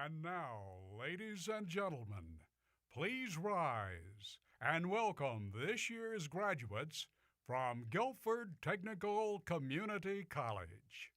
And now, ladies and gentlemen, please rise and welcome this year's graduates from Guilford Technical Community College.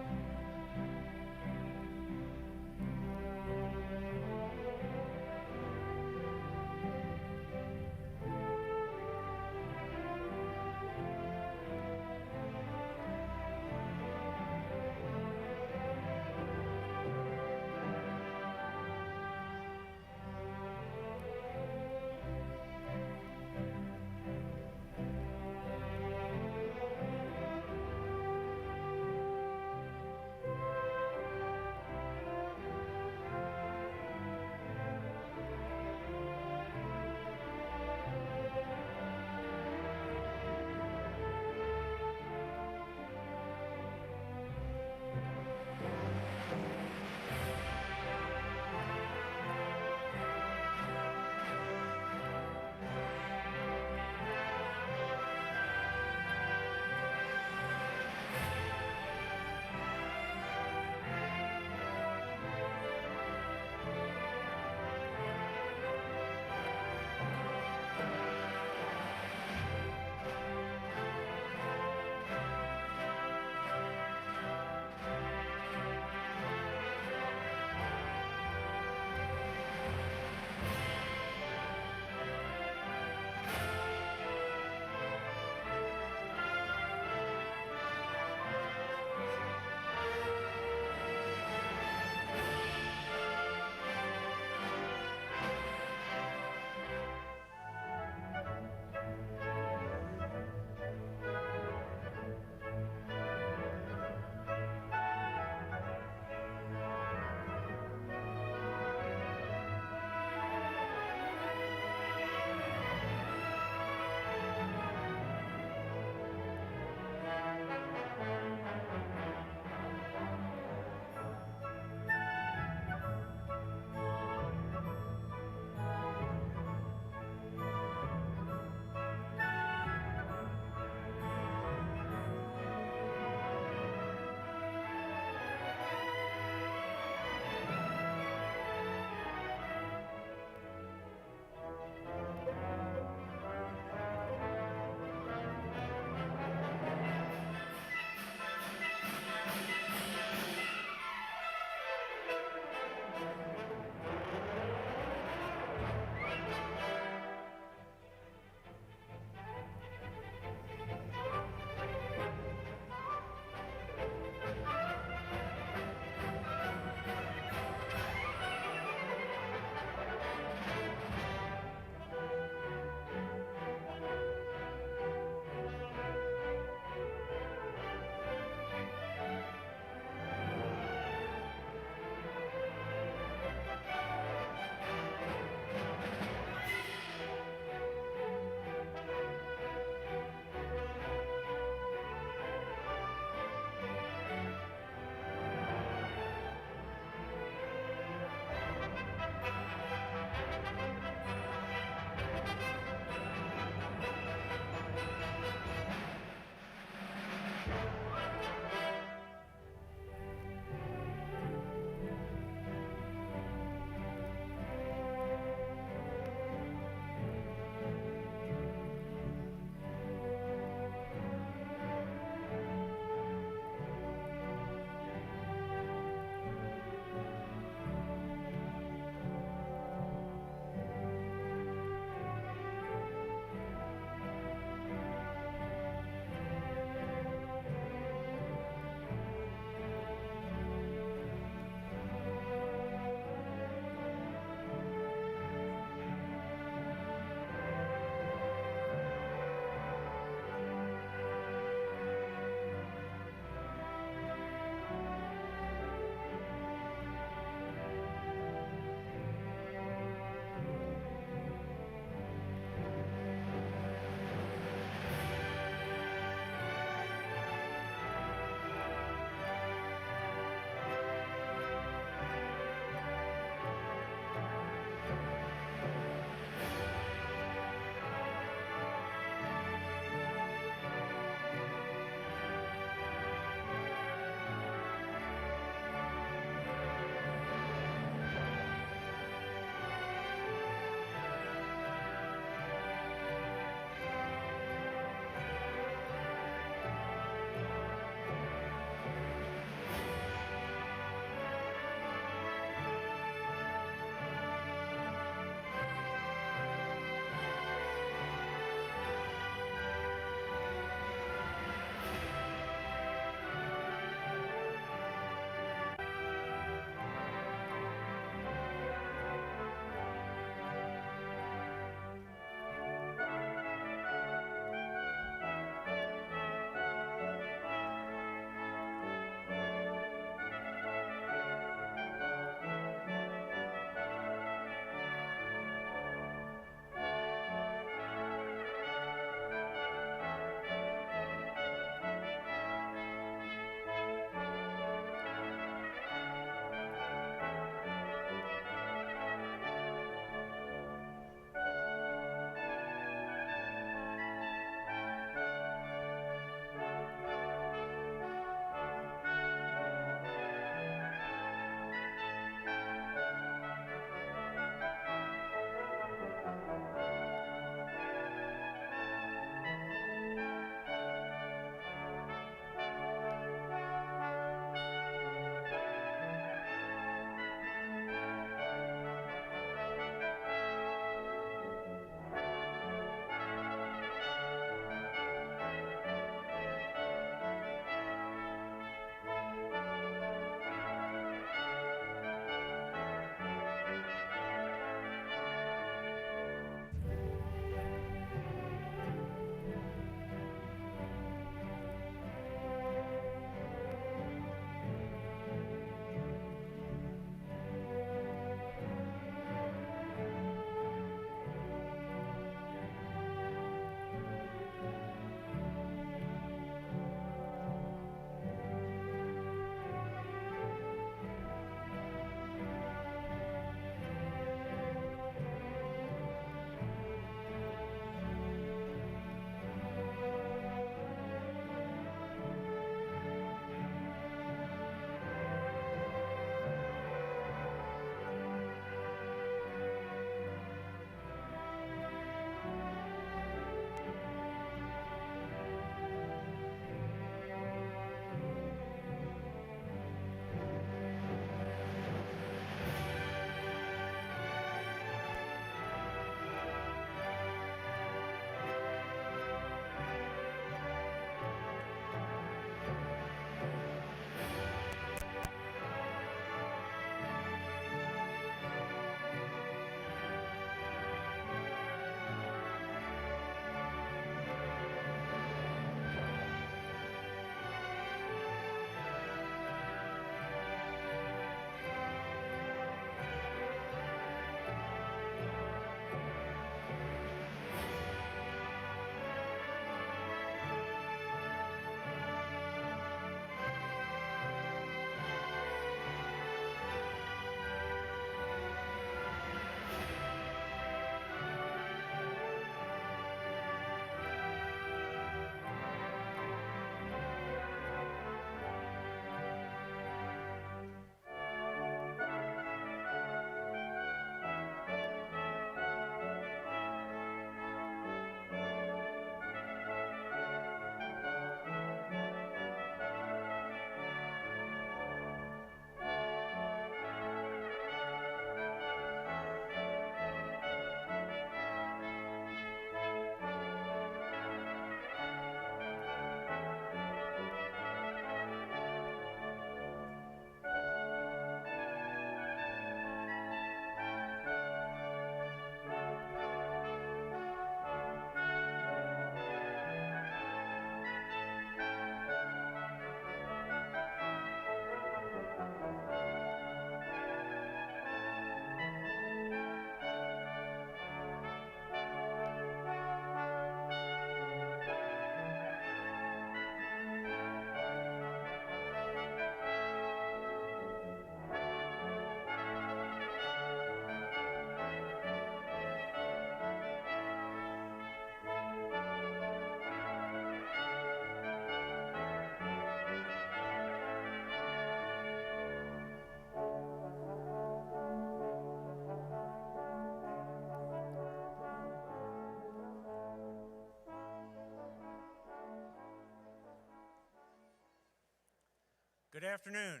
Good afternoon.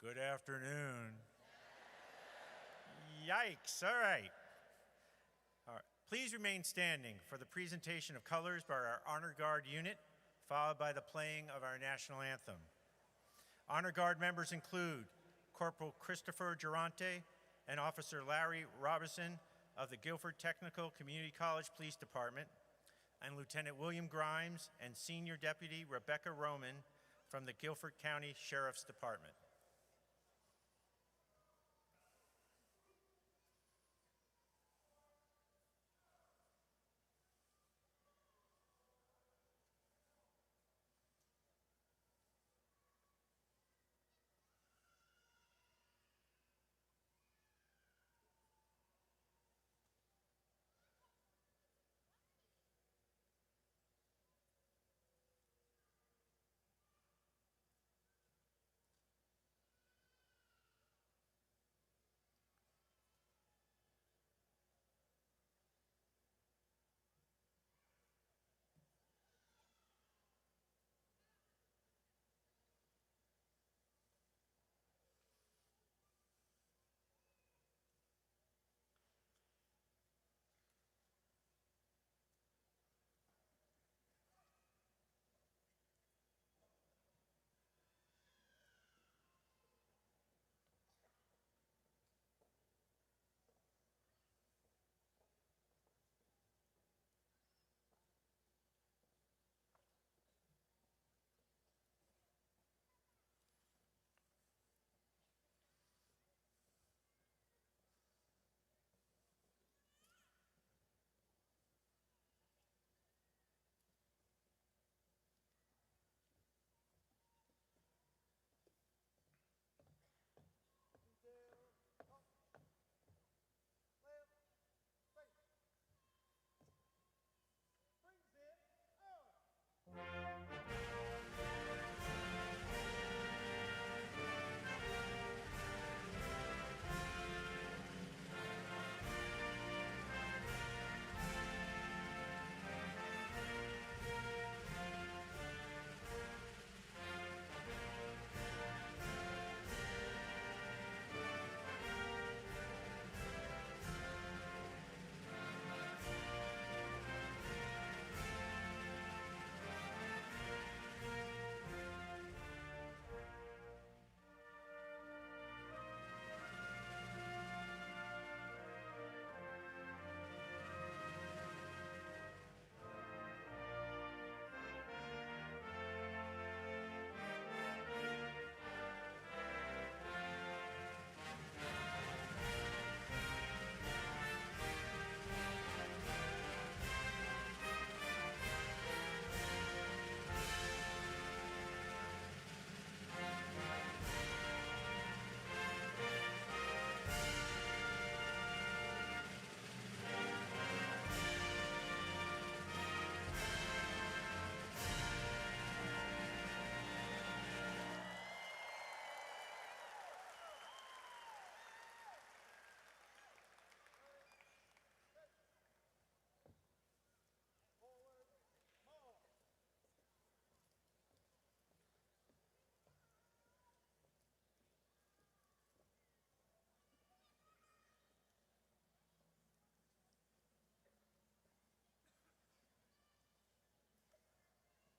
Good afternoon. Yikes, all right. All right. Please remain standing for the presentation of colors by our Honor Guard unit, followed by the playing of our national anthem. Honor Guard members include Corporal Christopher Durante and Officer Larry Robinson of the Guilford Technical Community College Police Department, and Lieutenant William Grimes and Senior Deputy Rebecca Roman from the Guilford County Sheriff's Department.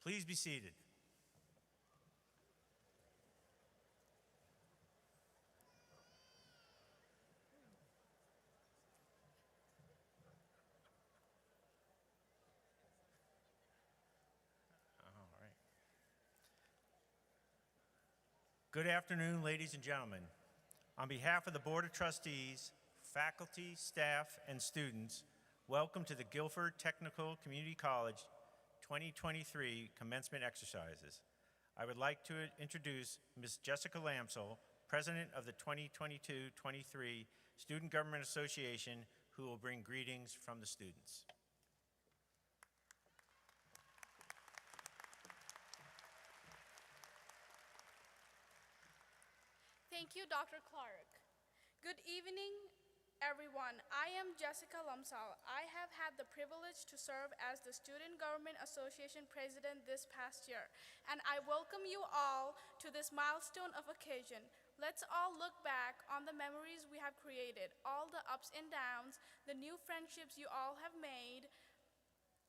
Please be seated. All right. Good afternoon, ladies and gentlemen. On behalf of the Board of Trustees, faculty, staff, and students, welcome to the Guilford Technical Community College 2023 commencement exercises. I would like to introduce Ms. Jessica Lamsel, President of the 2022-23 Student Government Association, who will bring greetings from the students. Thank you, Dr. Clark. Good evening, everyone. I am Jessica Lumsal. I have had the privilege to serve as the Student Government Association President this past year, and I welcome you all to this milestone of occasion. Let's all look back on the memories we have created, all the ups and downs, the new friendships you all have made,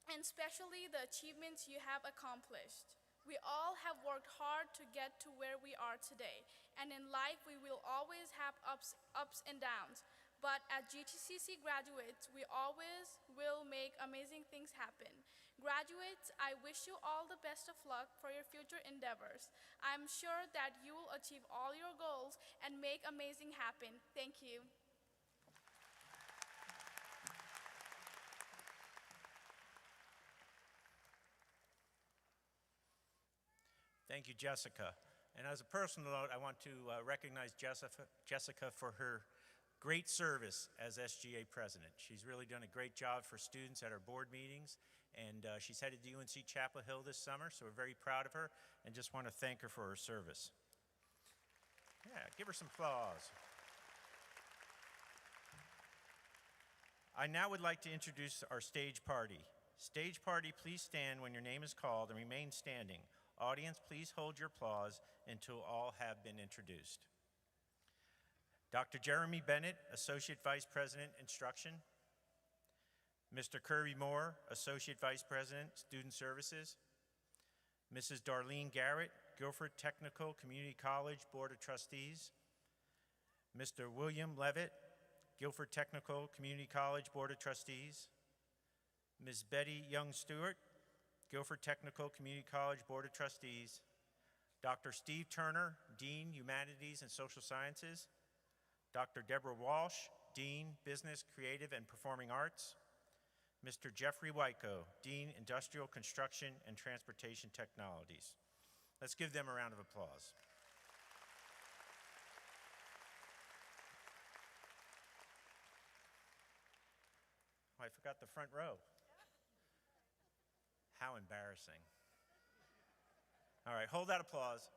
and especially the achievements you have accomplished. We all have worked hard to get to where we are today, and in life we will always have ups and downs. But as GTCC graduates, we always will make amazing things happen. Graduates, I wish you all the best of luck for your future endeavors. I'm sure that you will achieve all your goals and make amazing happen. Thank you. Thank you, Jessica. And as a personal note, I want to recognize Jessica for her great service as SGA president. She's really done a great job for students at our board meetings, and she's headed to UNC Chapel Hill this summer, so we're very proud of her and just want to thank her for her service. Yeah, give her some applause. I now would like to introduce our stage party. Stage party, please stand when your name is called and remain standing. Audience, please hold your applause until all have been introduced. Dr. Jeremy Bennett, Associate Vice President, Instruction. Mr. Kirby Moore, Associate Vice President, Student Services. Mrs. Darlene Garrett, Guilford Technical Community College Board of Trustees. Mr. William Levitt, Guilford Technical Community College Board of Trustees. Ms. Betty Young Stewart, Guilford Technical Community College Board of Trustees. Dr. Steve Turner, Dean, Humanities and Social Sciences. Dr. Deborah Walsh, Dean, Business, Creative and Performing Arts. Mr. Jeffrey Wyko, Dean, Industrial Construction and Transportation Technologies. Let's give them a round of applause. Oh, I forgot the front row. How embarrassing. All right, hold that applause.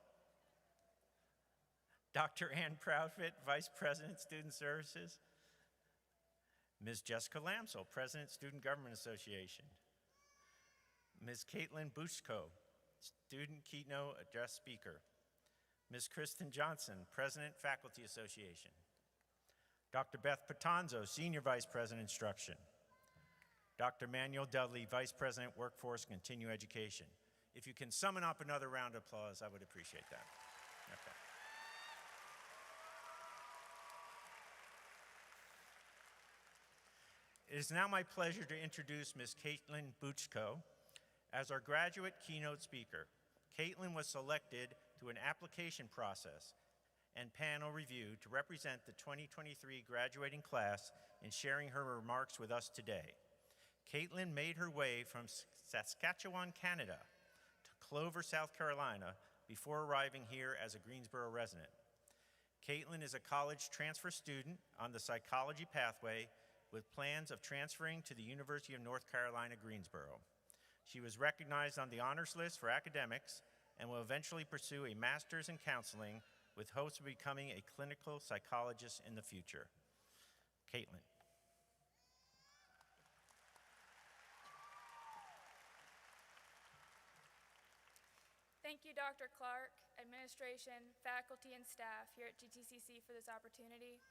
Dr. Ann Proudfit, Vice President, Student Services. Ms. Jessica Lamsel, President, Student Government Association. Ms. Caitlin Bushko, Student Keynote Address Speaker. Ms. Kristen Johnson, President, Faculty Association. Dr. Beth Patanzo, Senior Vice President, Instruction. Dr. Manuel Dudley, Vice President, Workforce and Continuing Education. If you can summon up another round of applause, I would appreciate that. Okay. It is now my pleasure to introduce Ms. Caitlin Buchko as our graduate keynote speaker. Caitlin was selected through an application process and panel review to represent the 2023 graduating class in sharing her remarks with us today. Caitlin made her way from Saskatchewan, Canada to Clover, South Carolina before arriving here as a Greensboro resident. Caitlin is a college transfer student on the psychology pathway with plans of transferring to the University of North Carolina, Greensboro. She was recognized on the honors list for academics and will eventually pursue a master's in counseling with hopes of becoming a clinical psychologist in the future. Caitlin. Thank you, Dr. Clark, administration, faculty, and staff here at GTCC for this opportunity.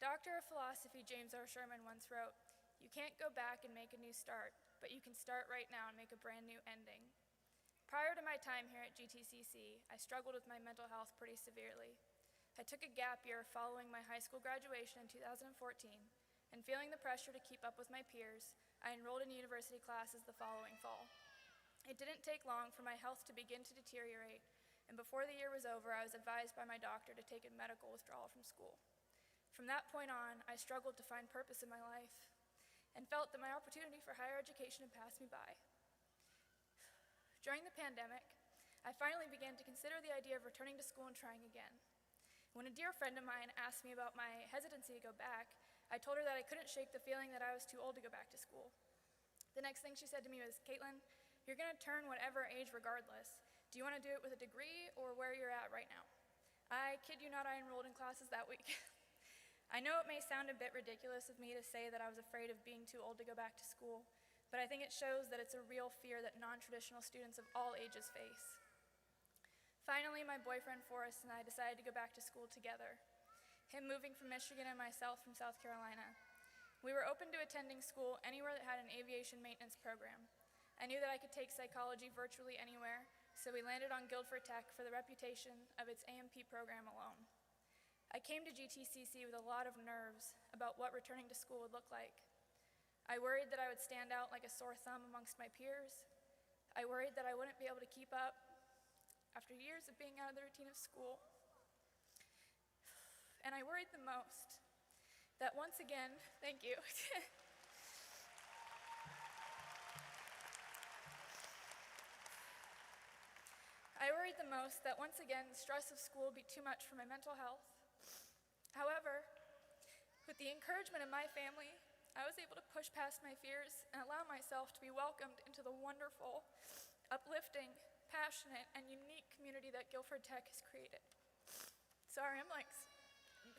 Doctor of Philosophy James R. Sherman once wrote, "You can't go back and make a new start, but you can start right now and make a brand new ending." Prior to my time here at GTCC, I struggled with my mental health pretty severely. I took a gap year following my high school graduation in 2014, and feeling the pressure to keep up with my peers, I enrolled in university classes the following fall. It didn't take long for my health to begin to deteriorate, and before the year was over, I was advised by my doctor to take a medical withdrawal from school. From that point on, I struggled to find purpose in my life and felt that my opportunity for higher education had passed me by. During the pandemic, I finally began to consider the idea of returning to school and trying again. When a dear friend of mine asked me about my hesitancy to go back, I told her that I couldn't shake the feeling that I was too old to go back to school. The next thing she said to me was, "Caitlin, you're going to turn whatever age regardless. Do you want to do it with a degree or where you're at right now?" I kid you not, I enrolled in classes that week. I know it may sound a bit ridiculous of me to say that I was afraid of being too old to go back to school, but I think it shows that it's a real fear that non-traditional students of all ages face. Finally, my boyfriend Forrest and I decided to go back to school together. Him moving from Michigan and myself from South Carolina. We were open to attending school anywhere that had an aviation maintenance program. I knew that I could take psychology virtually anywhere, so we landed on Guilford Tech for the reputation of its AMP program alone. I came to GTCC with a lot of nerves about what returning to school would look like. I worried that I would stand out like a sore thumb amongst my peers. I worried that I wouldn't be able to keep up after years of being out of the routine of school. And I worried the most that once again, thank you. I worried the most that once again, the stress of school would be too much for my mental health. However, with the encouragement of my family, I was able to push past my fears and allow myself to be welcomed into the wonderful, uplifting, passionate, and unique community that Guilford Tech has created. Sorry, I'm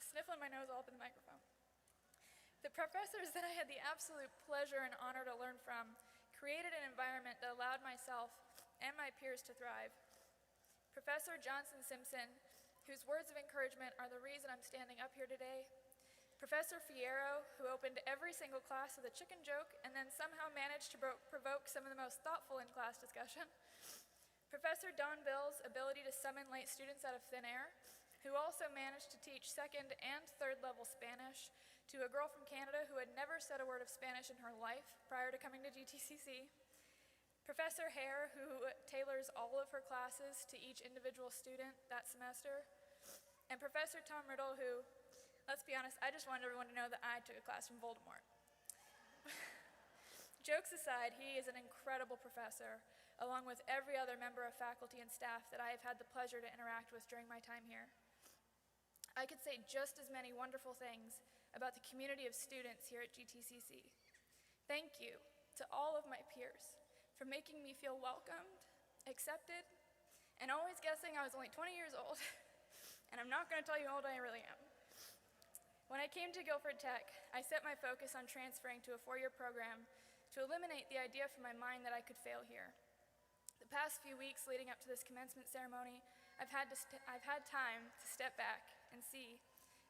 sniffling my nose all up in the microphone. The professors that I had the absolute pleasure and honor to learn from created an environment that allowed myself and my peers to thrive. Professor Johnson Simpson, whose words of encouragement are the reason I'm standing up here today. Professor Fierro, who opened every single class with a chicken joke and then somehow managed to provoke some of the most thoughtful in-class discussion. Professor Don Bill's ability to summon late students out of thin air, who also managed to teach second and third level Spanish to a girl from Canada who had never said a word of Spanish in her life prior to coming to GTCC. Professor Hare, who tailors all of her classes to each individual student that semester. And Professor Tom Riddle, who, let's be honest, I just wanted everyone to know that I took a class from Voldemort. Jokes aside, he is an incredible professor, along with every other member of faculty and staff that I have had the pleasure to interact with during my time here. I could say just as many wonderful things about the community of students here at GTCC. Thank you to all of my peers for making me feel welcomed, accepted, and always guessing I was only 20 years old. And I'm not going to tell you how old I really am. When I came to Guilford Tech, I set my focus on transferring to a 4-year program to eliminate the idea from my mind that I could fail here. The past few weeks leading up to this commencement ceremony, I've had time to step back and see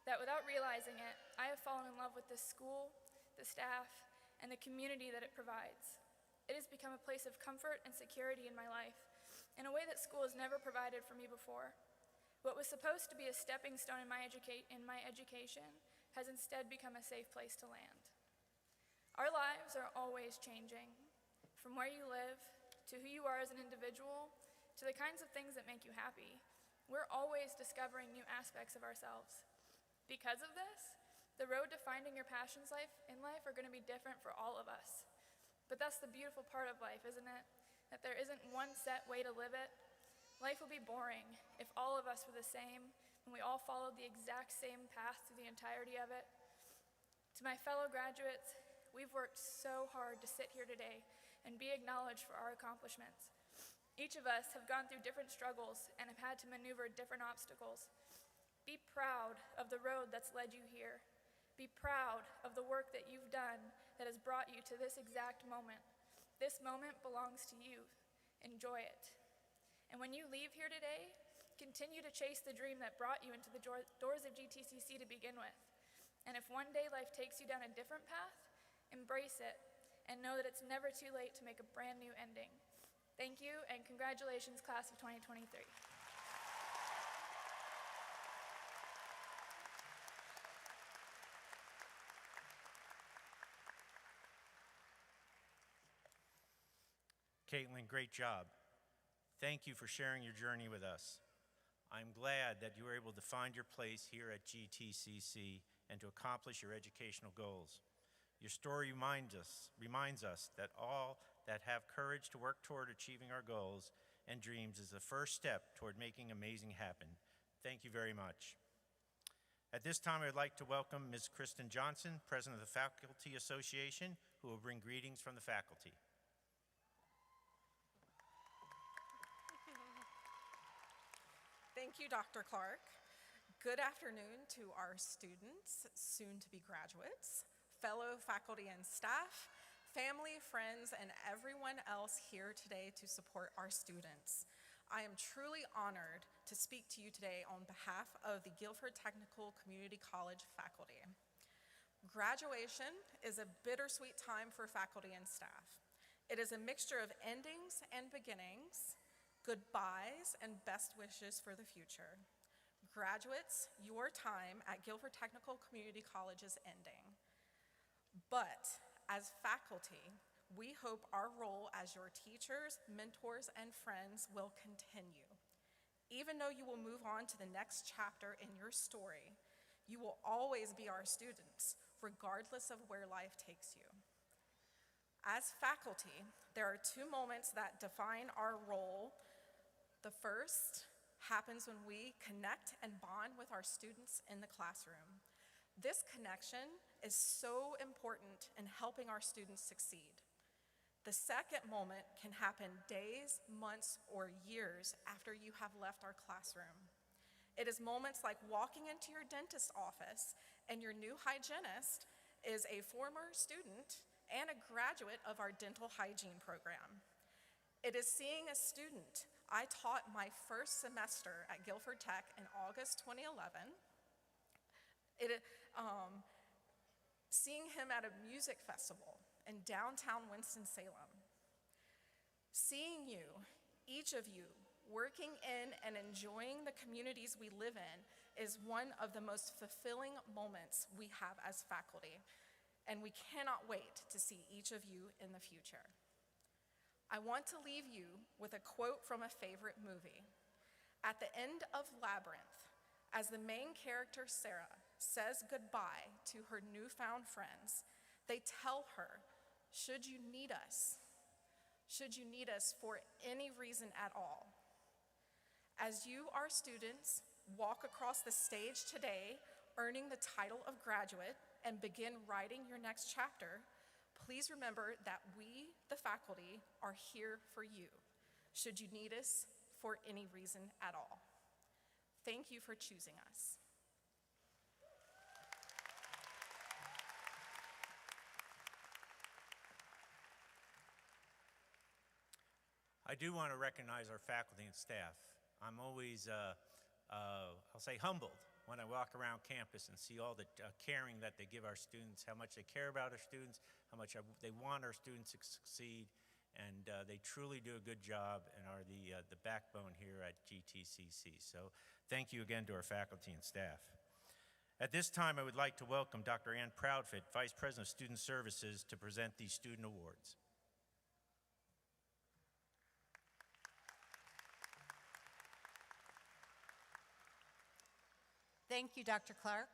that without realizing it, I have fallen in love with this school, the staff, and the community that it provides. It has become a place of comfort and security in my life in a way that school has never provided for me before. What was supposed to be a stepping stone in my education has instead become a safe place to land. Our lives are always changing, from where you live, to who you are as an individual, to the kinds of things that make you happy. We're always discovering new aspects of ourselves. Because of this, the road to finding your passions in life are going to be different for all of us. But that's the beautiful part of life, isn't it? That there isn't one set way to live it. Life would be boring if all of us were the same and we all followed the exact same path through the entirety of it. To my fellow graduates, we've worked so hard to sit here today and be acknowledged for our accomplishments. Each of us have gone through different struggles and have had to maneuver different obstacles. Be proud of the road that's led you here. Be proud of the work that you've done that has brought you to this exact moment. This moment belongs to you. Enjoy it. And when you leave here today, continue to chase the dream that brought you into the doors of GTCC to begin with. And if one day life takes you down a different path, embrace it and know that it's never too late to make a brand new ending. Thank you, and congratulations, class of 2023. Caitlin, great job. Thank you for sharing your journey with us. I'm glad that you were able to find your place here at GTCC and to accomplish your educational goals. Your story reminds us that all that have courage to work toward achieving our goals and dreams is the first step toward making amazing happen. Thank you very much. At this time, I'd like to welcome Ms. Kristen Johnson, President of the Faculty Association, who will bring greetings from the faculty. Thank you, Dr. Clark. Good afternoon to our students, soon to be graduates, fellow faculty and staff, family, friends, and everyone else here today to support our students. I am truly honored to speak to you today on behalf of the Guilford Technical Community College faculty. Graduation is a bittersweet time for faculty and staff. It is a mixture of endings and beginnings, goodbyes and best wishes for the future. Graduates, your time at Guilford Technical Community College is ending. But as faculty, we hope our role as your teachers, mentors, and friends will continue. Even though you will move on to the next chapter in your story, you will always be our students, regardless of where life takes you. As faculty, there are two moments that define our role. The first happens when we connect and bond with our students in the classroom. This connection is so important in helping our students succeed. The second moment can happen days, months, or years after you have left our classroom. It is moments like walking into your dentist's office and your new hygienist is a former student and a graduate of our dental hygiene program. It is seeing a student I taught my first semester at Guilford Tech in August 2011. Seeing him at a music festival in downtown Winston-Salem. Seeing you, each of you, working in and enjoying the communities we live in is one of the most fulfilling moments we have as faculty, and we cannot wait to see each of you in the future. I want to leave you with a quote from a favorite movie. At the end of Labyrinth, as the main character, Sarah, says goodbye to her newfound friends, they tell her, should you need us for any reason at all. As you, our students, walk across the stage today, earning the title of graduate and begin writing your next chapter, please remember that we, the faculty, are here for you, should you need us for any reason at all. Thank you for choosing us. I do want to recognize our faculty and staff. I'm always, I'll say, humbled when I walk around campus and see all the caring that they give our students, how much they care about our students, how much they want our students to succeed, and they truly do a good job and are the backbone here at GTCC. So thank you again to our faculty and staff. At this time, I would like to welcome Dr. Ann Proudfit, Vice President of Student Services, to present these student awards. Thank you, Dr. Clark.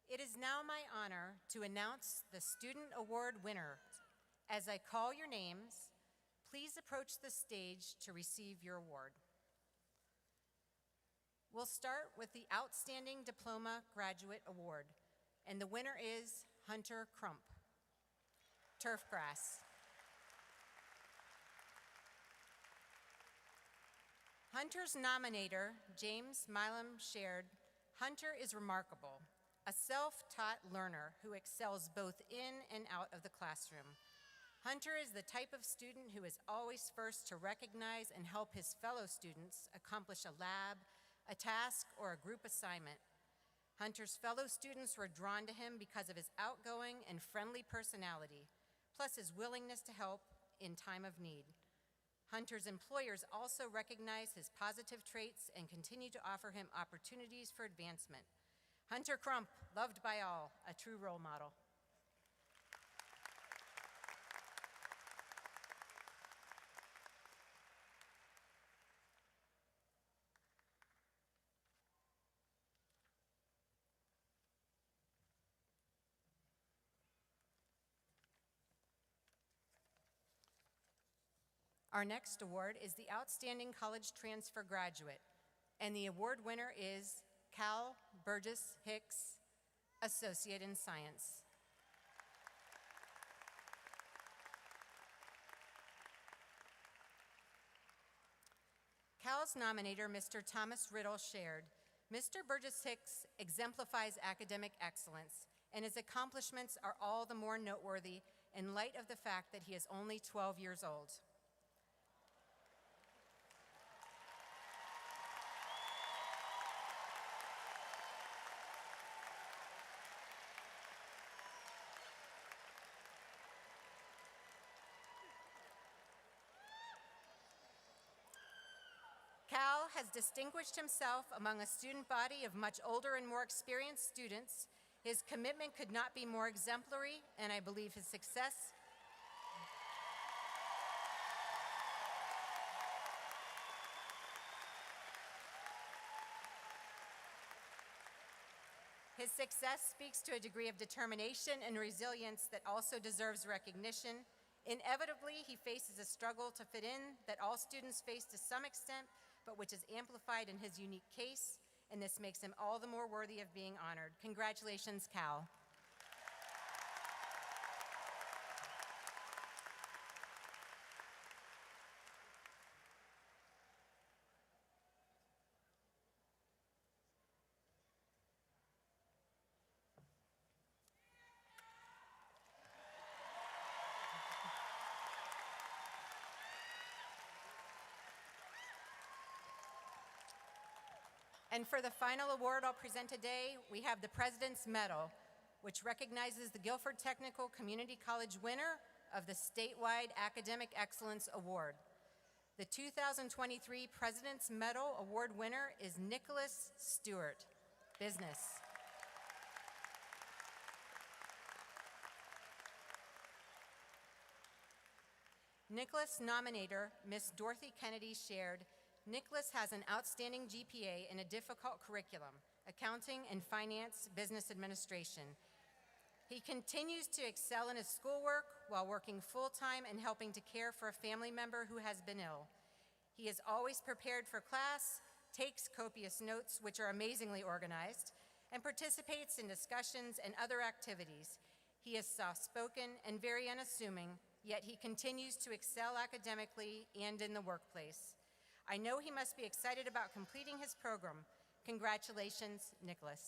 It is now my honor to announce the Student Award winners. As I call your names, please approach the stage to receive your award. We'll start with the Outstanding Diploma Graduate Award, and the winner is Hunter Crump, Turfgrass. Hunter's nominator, James Milam, shared, Hunter is remarkable, a self-taught learner who excels both in and out of the classroom. Hunter is the type of student who is always first to recognize and help his fellow students accomplish a lab, a task, or a group assignment. Hunter's fellow students were drawn to him because of his outgoing and friendly personality, plus his willingness to help in time of need. Hunter's employers also recognize his positive traits and continue to offer him opportunities for advancement. Hunter Crump, loved by all, a true role model. Our next award is the Outstanding College Transfer Graduate, and the award winner is Cal Burgess Hicks, Associate in Science. Cal's nominator, Mr. Thomas Riddle, shared, Mr. Burgess Hicks exemplifies academic excellence, and his accomplishments are all the more noteworthy in light of the fact that he is only 12 years old. Cal has distinguished himself among a student body of much older and more experienced students. His commitment could not be more exemplary, and I believe his success speaks to a degree of determination and resilience that also deserves recognition. Inevitably, he faces a struggle to fit in that all students face to some extent, but which is amplified in his unique case, and this makes him all the more worthy of being honored. Congratulations, Cal. And for the final award I'll present today, we have the President's Medal, which recognizes the Guilford Technical Community College winner of the statewide Academic Excellence Award. The 2023 President's Medal Award winner is Nicholas Stewart, business. Nicholas nominator, Miss Dorothy Kennedy, shared, Nicholas has an outstanding GPA in a difficult curriculum, accounting and finance business administration. He continues to excel in his schoolwork while working full-time and helping to care for a family member who has been ill. He is always prepared for class, takes copious notes, which are amazingly organized, and participates in discussions and other activities. He is soft-spoken and very unassuming, yet he continues to excel academically and in the workplace. I know he must be excited about completing his program. Congratulations, Nicholas.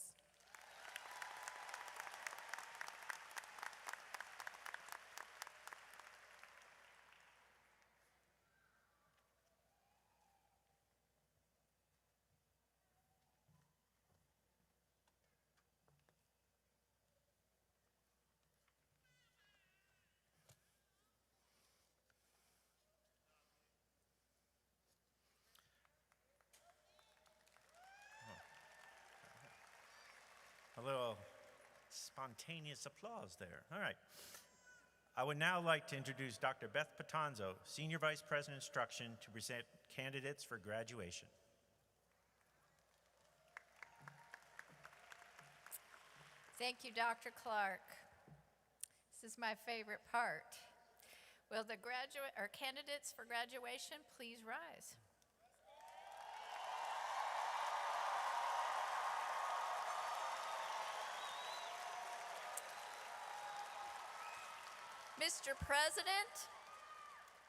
A little spontaneous applause there. All right. I would now like to introduce Dr. Beth Patanzo, Senior Vice President Instruction, to present candidates for graduation. Thank you, Dr. Clark. This is my favorite part. Will the candidates for graduation please rise? Mr. President,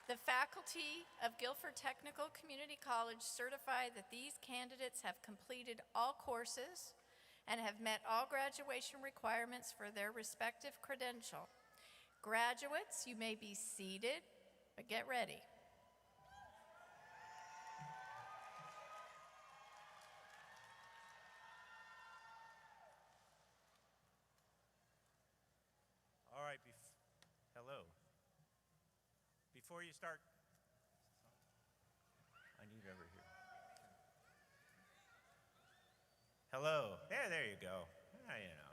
the faculty of Guilford Technical Community College certify that these candidates have completed all courses and have met all graduation requirements for their respective credential. Graduates, you may be seated, but get ready. All right, hello. Before you start, I need over here. Hello. There you go. You know,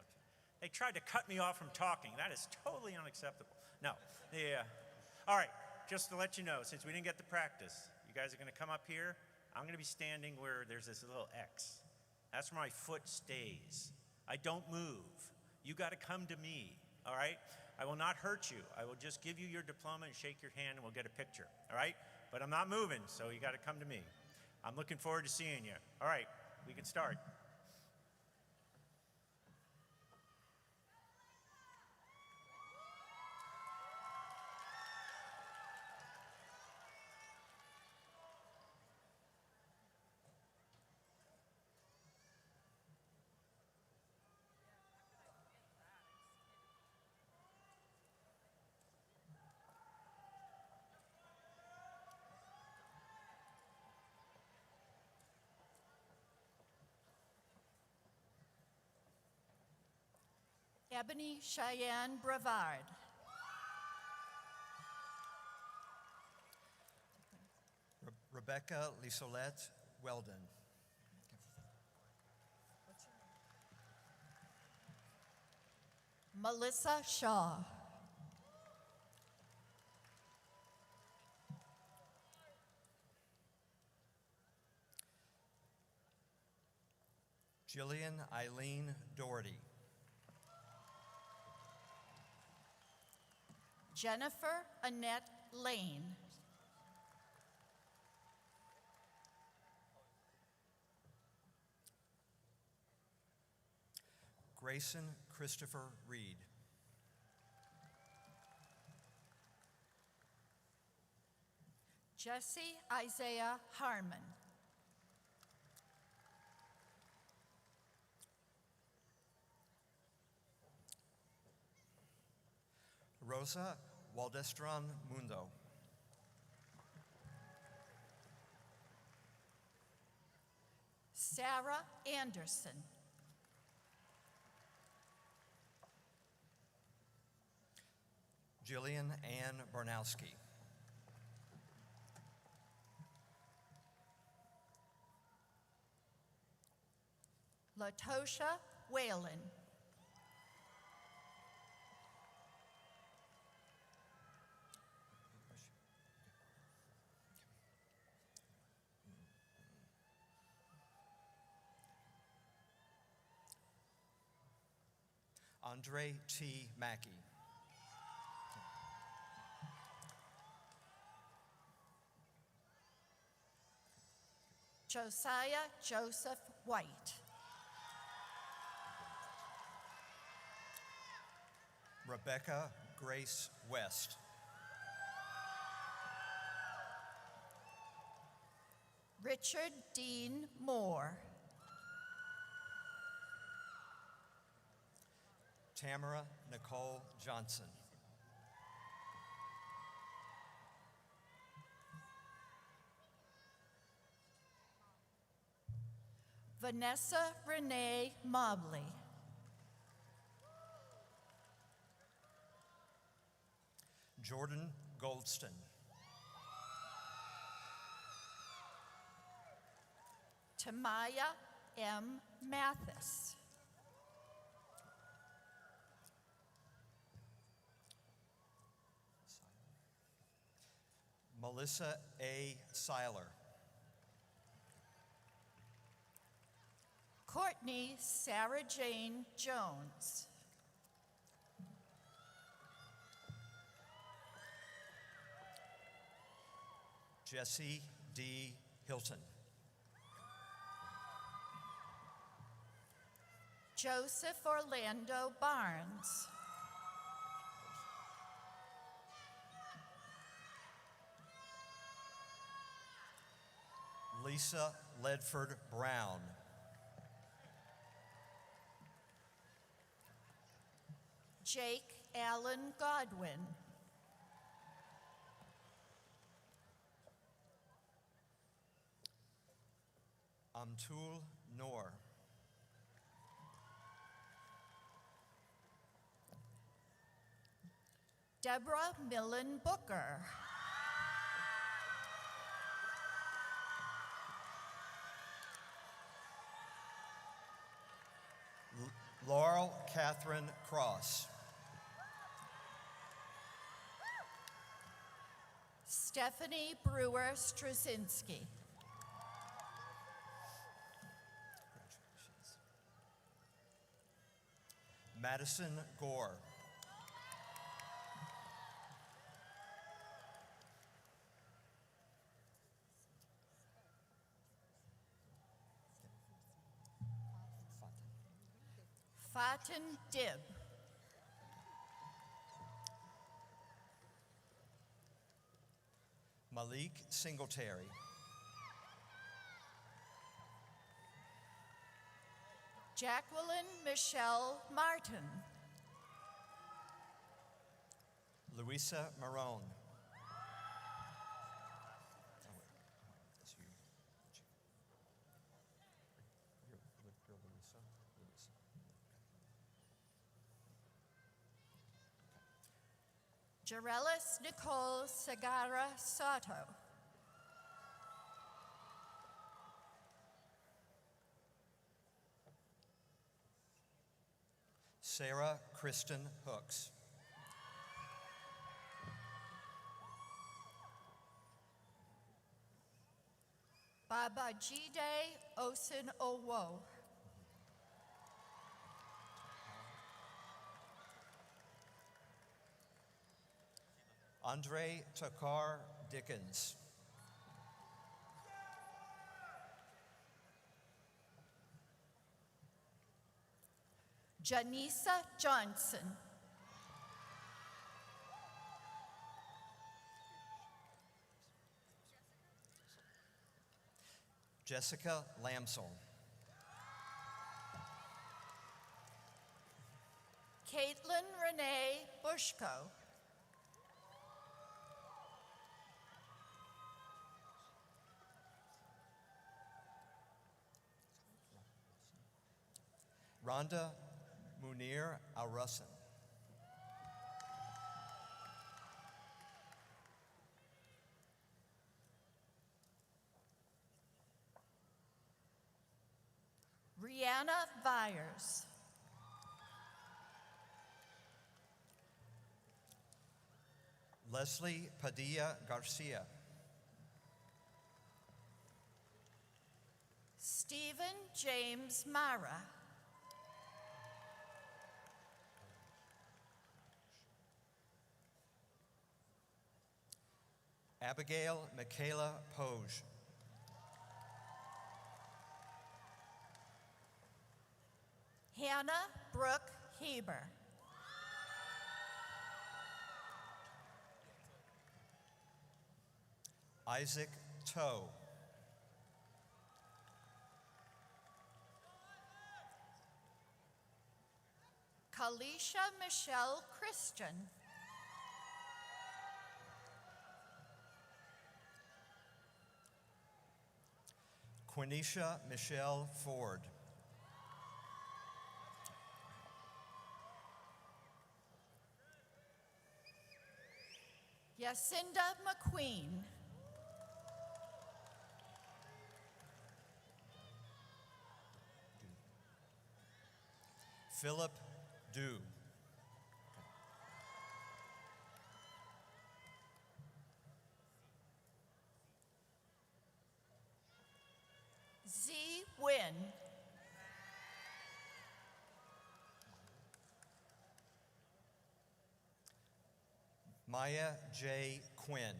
they tried to cut me off from talking. That is totally unacceptable. No. Yeah. All right. Just to let you know, since we didn't get to practice, you guys are going to come up here. I'm going to be standing where there's this little X. That's where my foot stays. I don't move. You got to come to me. All right? I will not hurt you. I will just give you your diploma and shake your hand and we'll get a picture. All right? But I'm not moving, so you got to come to me. I'm looking forward to seeing you. All right. We can start. Ebony Cheyenne Brevard. Rebecca Lisolette Weldon. Melissa Shaw. Jillian Eileen Doherty. Jennifer Annette Lane. Grayson Christopher Reed. Jesse Isaiah Harmon. Rosa Waldestron Mundo. Sarah Anderson. Jillian Ann Barnowski. Latosha Whalen. Andre T. Mackey. Josiah Joseph White. Rebecca Grace West. Richard Dean Moore. Tamara Nicole Johnson. Vanessa Renee Mobley. Jordan Goldston. Tamaya M. Mathis. Melissa A. Seiler. Courtney Sarah Jane Jones. Jesse D. Hilton. Joseph Orlando Barnes. Lisa Ledford Brown. Jake Allen Godwin. Amtul Noor. Deborah Millen Booker. Laurel Catherine Cross. Stephanie Brewer Straczynski. Madison Gore. Fatin Dib. Malik Singletary. Jacqueline Michelle Martin. Louisa Marone. Jarelis Nicole Segarra Soto. Sarah Kristen Hooks. Babajide Osin Owo. Andre Takar Dickens. Janisa Johnson. Jessica Lamsel. Caitlin Renee Bushko. Rhonda Munir Al-Russin. Rihanna Vyers. Leslie Padilla Garcia. Stephen James Mara. Abigail Michaela Poge. Hannah Brooke Heber. Isaac Toe. Kalisha Michelle Christian. Quenisha Michelle Ford. Yacinda McQueen. Philip Dew. Z Win. Maya J. Quinn.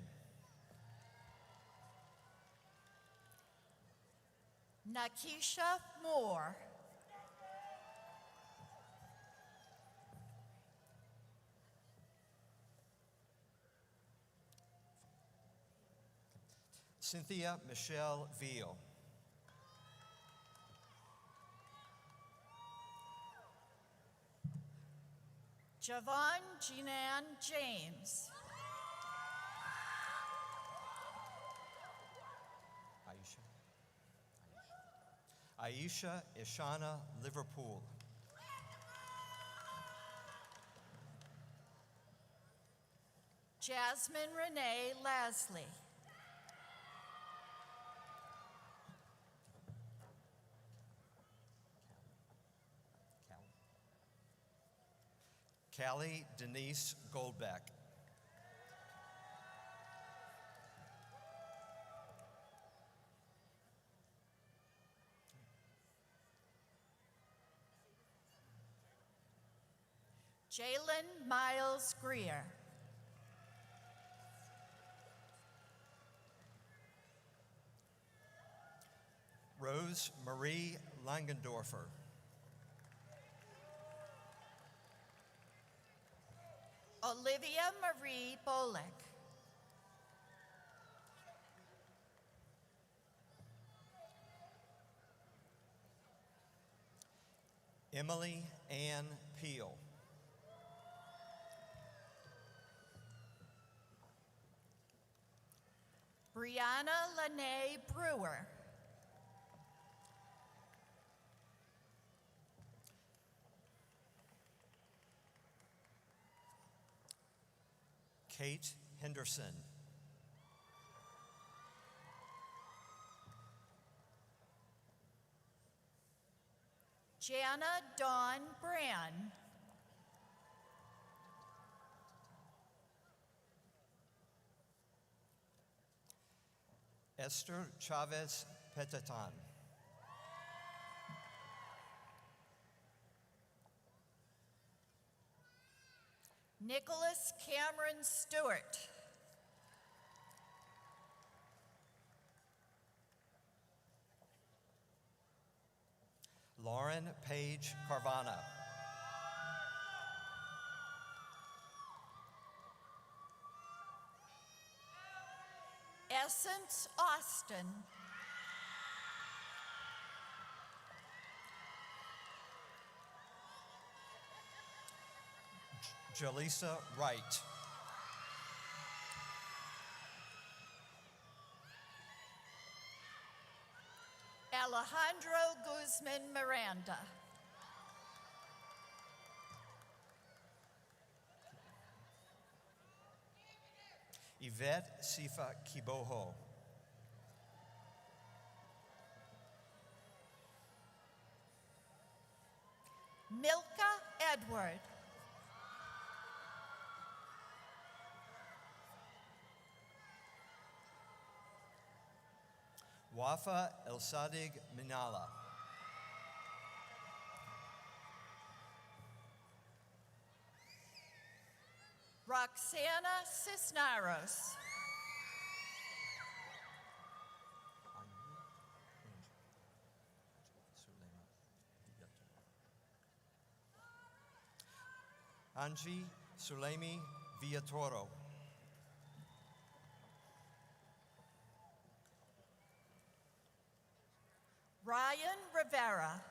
Nakisha Moore. Cynthia Michelle Veal. Javon Jinan James. Aisha Ishana Liverpool. Jasmine Renee Lasley. Callie Denise Goldbeck. Jalen Miles Greer. Rose Marie Langendorfer. Olivia Marie Bolek. Emily Ann Peel. Brianna Lene Brewer. Kate Henderson. Jana Dawn Brand. Esther Chavez Petatan. Nicholas Cameron Stewart. Lauren Page Carvana. Essence Austin. Jaleesa Wright. Alejandro Guzman Miranda. Yvette Sifa Kiboho. Milka Edward. Wafa El Sadig Minala. Roxana Cisneros. Angie Sulaimi Villatoro. Ryan Rivera.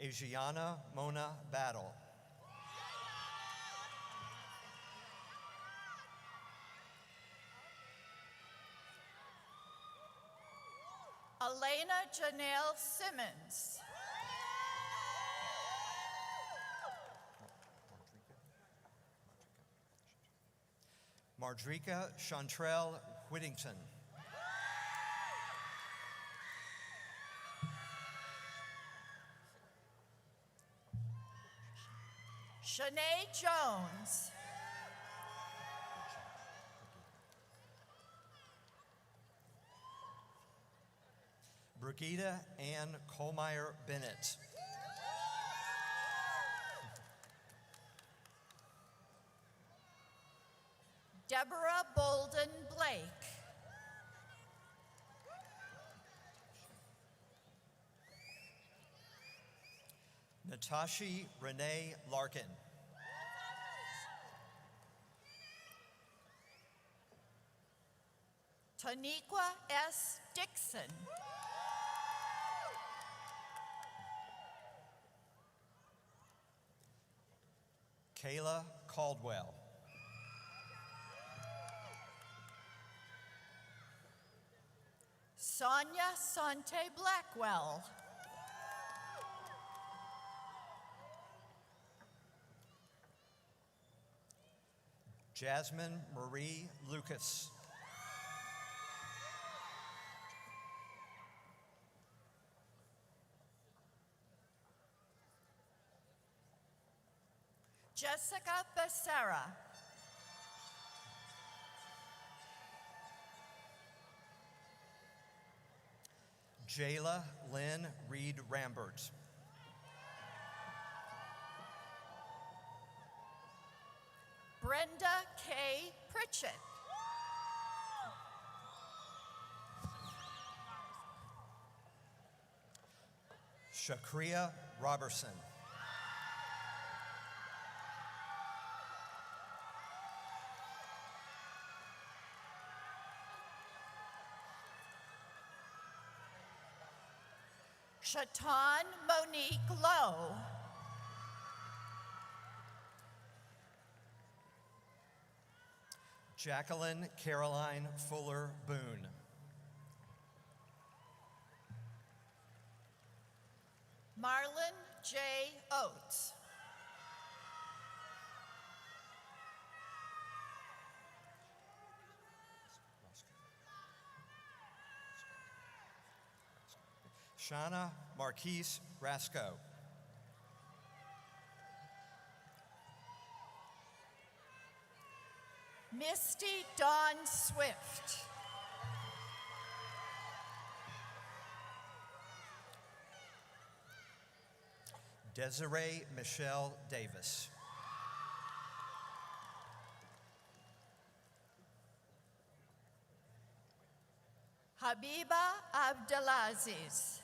Asiana Mona Battle. Elena Janelle Simmons. Mardrika Chantrell Whittington. Shanae Jones. Brigida Ann Colmeyer Bennett. Deborah Bolden Blake. Natashi Renee Larkin. Taniqua S. Dixon. Kayla Caldwell. Sonia Sante Blackwell. Jasmine Marie Lucas. Jessica Becerra. Jayla Lynn Reed Rambert. Brenda K. Pritchett. Shakria Robertson. Shatan Monique Lowe. Jacqueline Caroline Fuller Boone. Marlon J. Oates. Shauna Marquise Rasco. Misty Dawn Swift. Desiree Michelle Davis. Habiba Abdelaziz.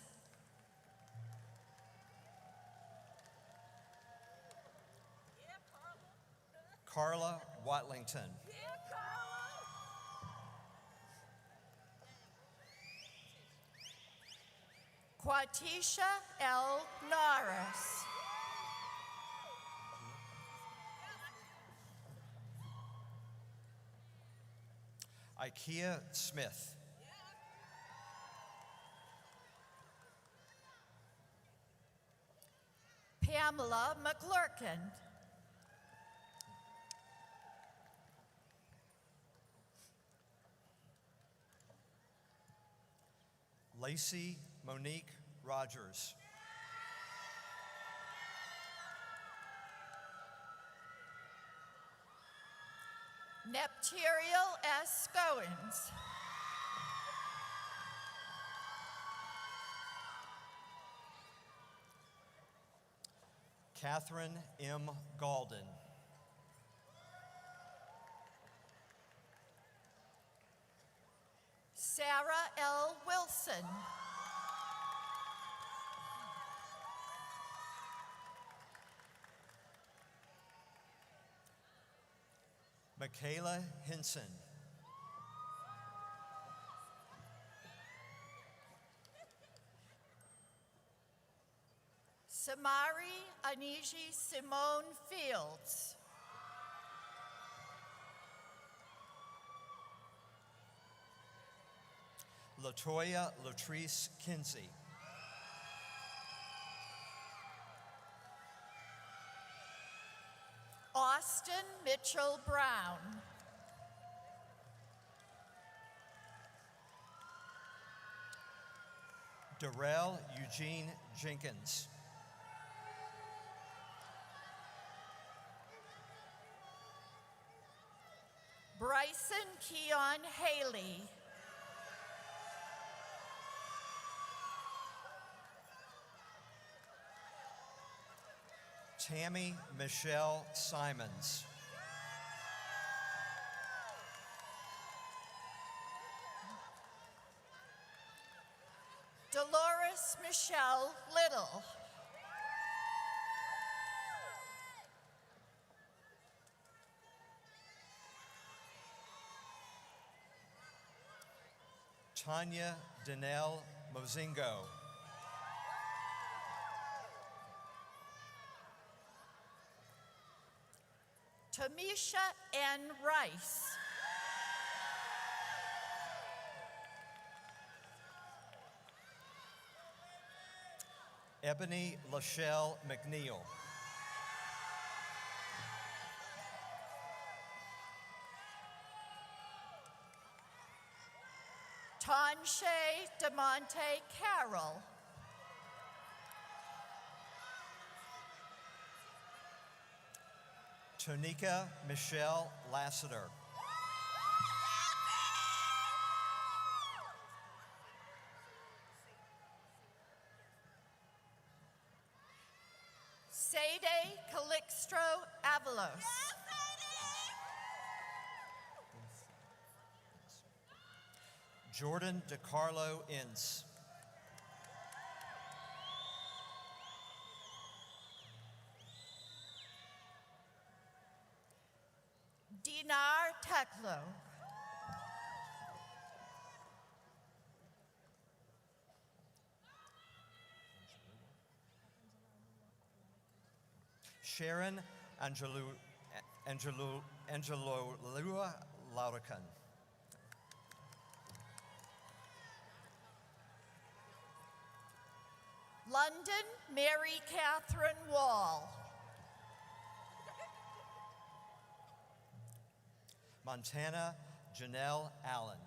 Carla Watlington. Quatisha L. Norris. Ikea Smith. Pamela McClurkin. Lacey Monique Rogers. Nepturial S. Goins. Catherine M. Galden. Sarah L. Wilson. Michaela Hinson. Samari Aniji Simone Fields. Latoya Latrice Kinsey. Austin Mitchell Brown. Darrell Eugene Jenkins. Bryson Keon Haley. Tammy Michelle Simons. Dolores Michelle Little. Tanya Danelle Mozingo. Tamisha N. Rice. Ebony Lachelle McNeil. Tanshay DeMonte Carroll. Tonika Michelle Lassiter. Sade Calixtro Avalos. Jordan DeCarlo Ince. Dinar Teklo. Sharon Angelo Lua Laurican. London, Mary Catherine Wall. Montana, Janelle Allen.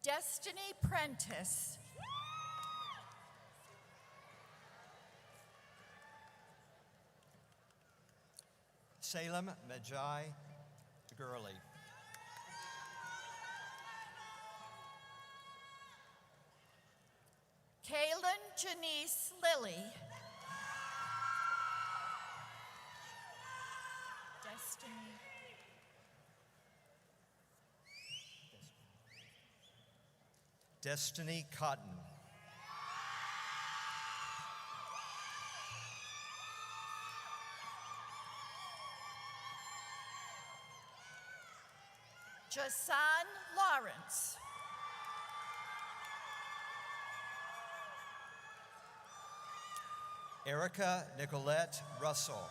Destiny Prentice. Salem Magi Gurley. Kaylin Janice Lilly. Destiny. Destiny Cotton. Jason Lawrence. Erica Nicolette Russell.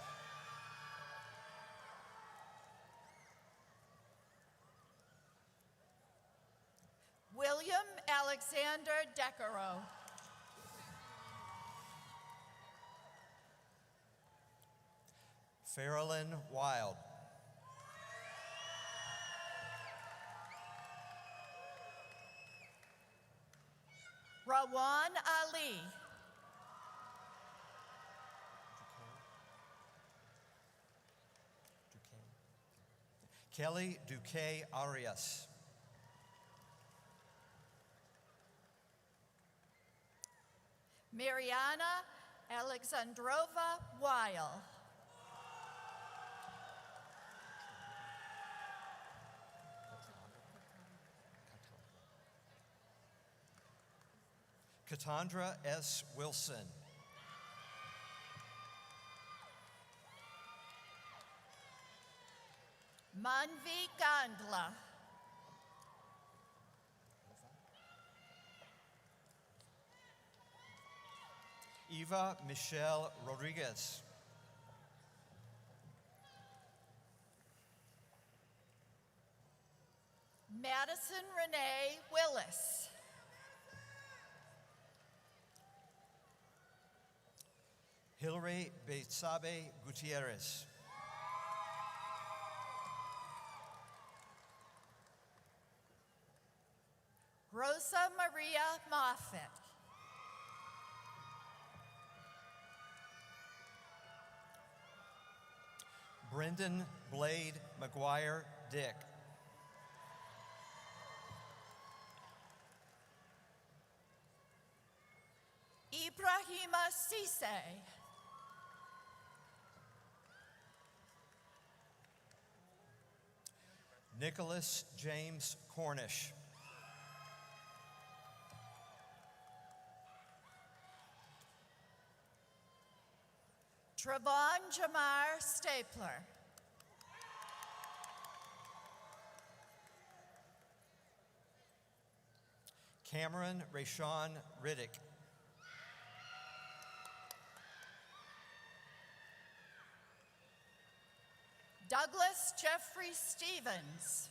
William Alexander Decaro. Farrellyn Wild. Rawan Ali. Kelly Duque Arias. Mariana Alexandrova Weil. Katandra S. Wilson. Manvi Gandla. Eva Michelle Rodriguez. Madison Renee Willis. Hillary Betsabe Gutierrez. Rosa Maria Moffett. Brendan Blade McGuire Dick. Ibrahima Cisse. Nicholas James Cornish. Travon Jamar Stapler. Cameron Rashawn Riddick. Douglas Jeffrey Stevens.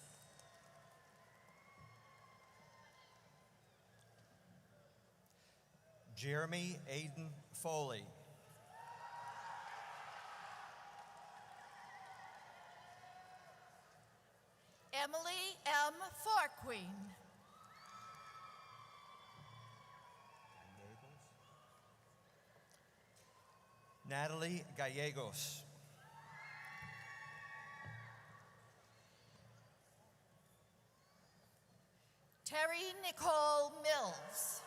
Jeremy Aiden Foley. Emily M. Farqueen. Natalie Gallegos. Terry Nicole Mills.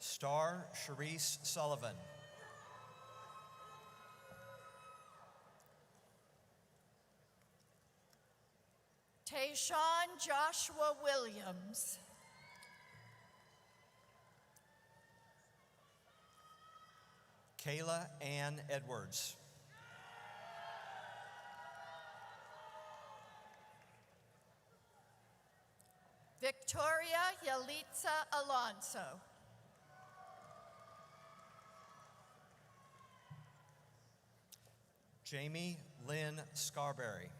Star Sharice Sullivan. Tayshawn Joshua Williams. Kayla Ann Edwards. Victoria Yalitza Alonso. Jamie Lynn Scarberry.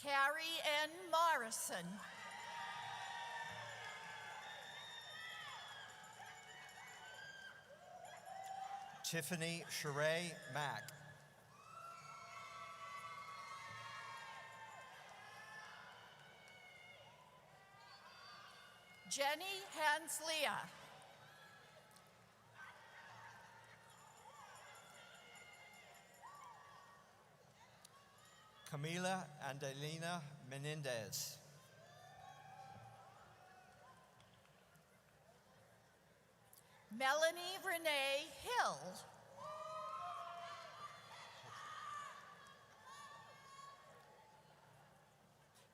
Carrie N. Morrison. Tiffany Sheree Mack. Jenny Hanslia. Camila Andelina Menendez. Melanie Renee Hill.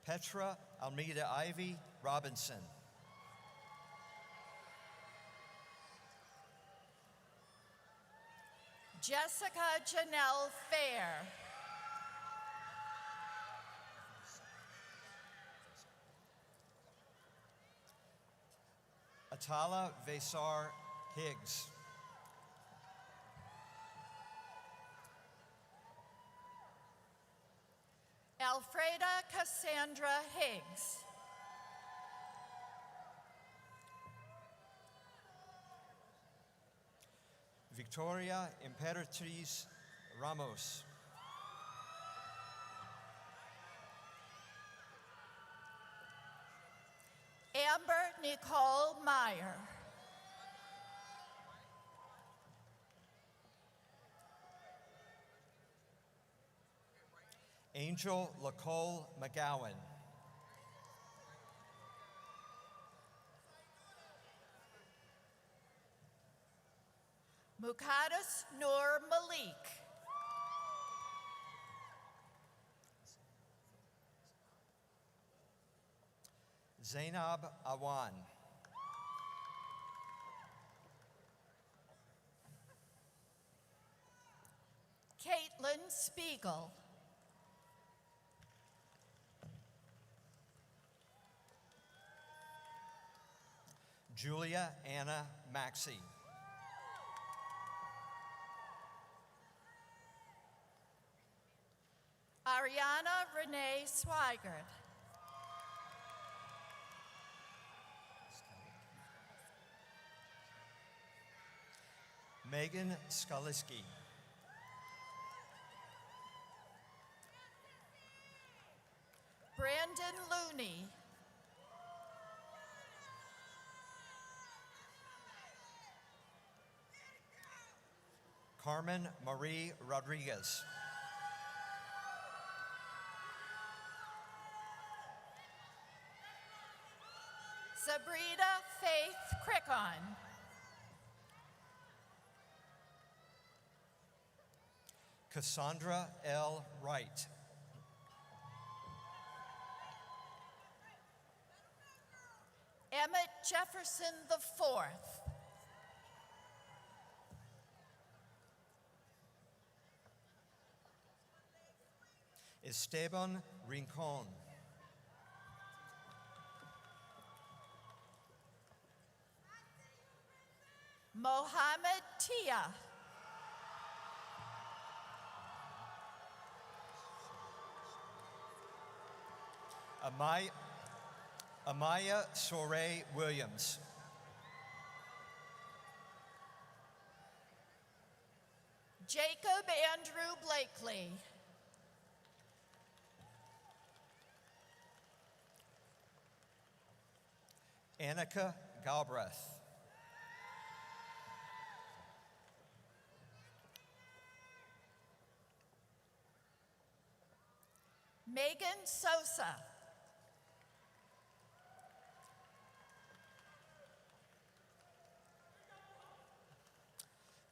Petra Almeida Ivy Robinson. Jessica Janelle Fair. Atala Vesar Higgs. Alfreda Cassandra Higgs. Victoria Imperatriz Ramos. Amber Nicole Meyer. Angel Lacole McGowan. Muqaddas Nur Malik. Zainab Awan. Caitlin Spiegel. Julia Anna Maxey. Ariana Renee Swigert. Megan Skaliski. Brandon Looney. Carmen Marie Rodriguez. Sabrina Faith Crickon. Cassandra L. Wright. Emmett Jefferson IV. Esteban Rincon. Mohammed Tia. Amaya Soray Williams. Jacob Andrew Blakely. Annika Galbraith. Megan Sosa.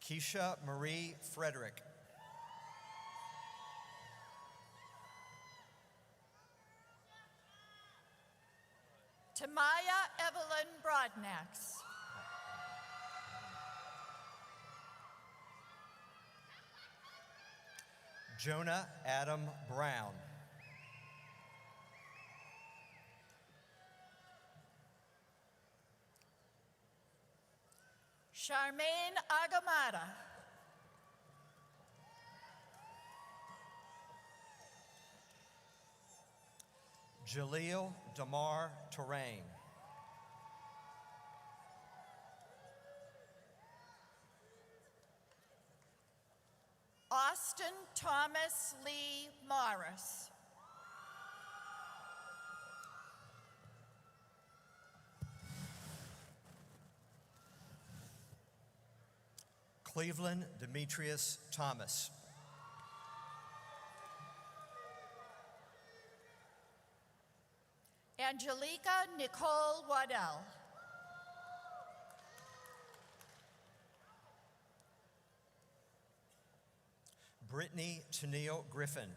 Keisha Marie Frederick. Tamaya Evelyn Broadnax. Jonah Adam Brown. Charmaine Agamada. Jaleel Damar Terrain. Austin Thomas Lee Morris. Cleveland Demetrius Thomas. Angelica Nicole Waddell. Brittany Tennille Griffin.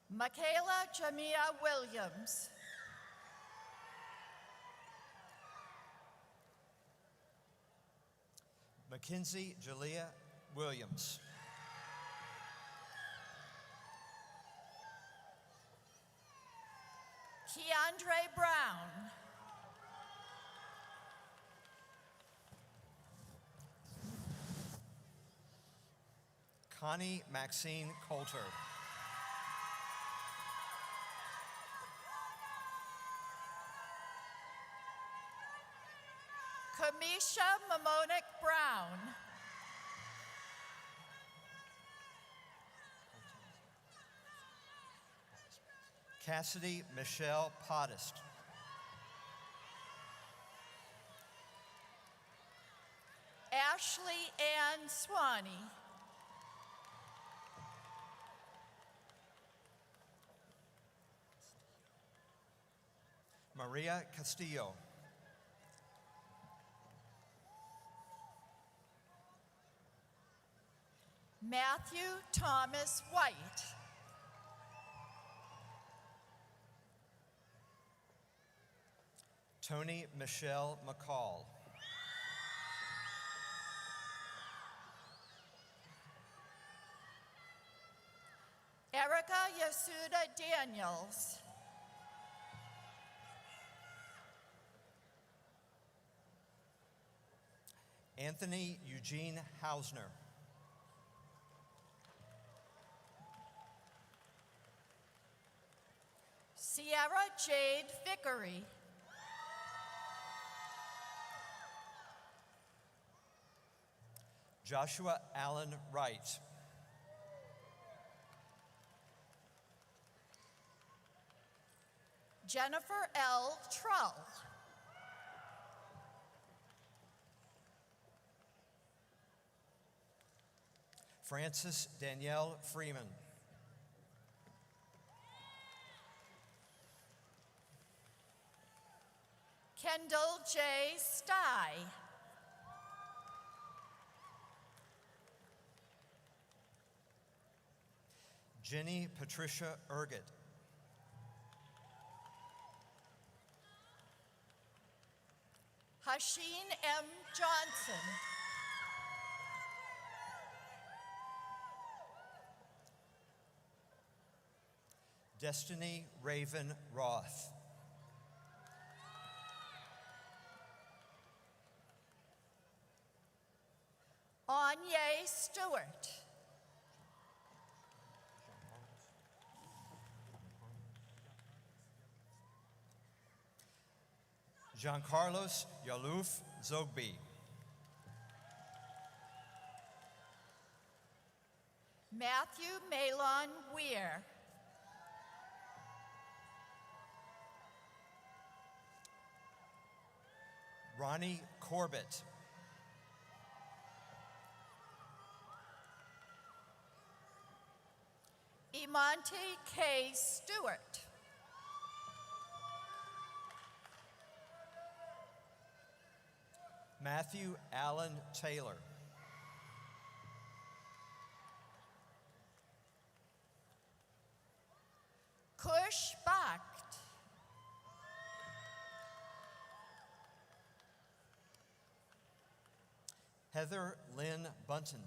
Michaela Jamia Williams. Mackenzie Jalea Williams. Keandre Brown. Connie Maxine Coulter. Kamisha Mamonik Brown. Cassidy Michelle Podest. Ashley Ann Swanee. Maria Castillo. Matthew Thomas White. Tony Michelle McCall. Erica Yasuda Daniels. Anthony Eugene Hausner. Sierra Jade Vickery. Joshua Allen Wright. Jennifer L. Trull. Frances Danielle Freeman. Kendall J. Stye. Jenny Patricia Ergett. Hasheen M. Johnson. Destiny Raven Roth. Anye Stewart. Giancarlos Yaluf Zogby. Matthew Malon Weir. Ronnie Corbett. Imonte K. Stewart. Matthew Allen Taylor. Kush Bakht. Heather Lynn Bunton.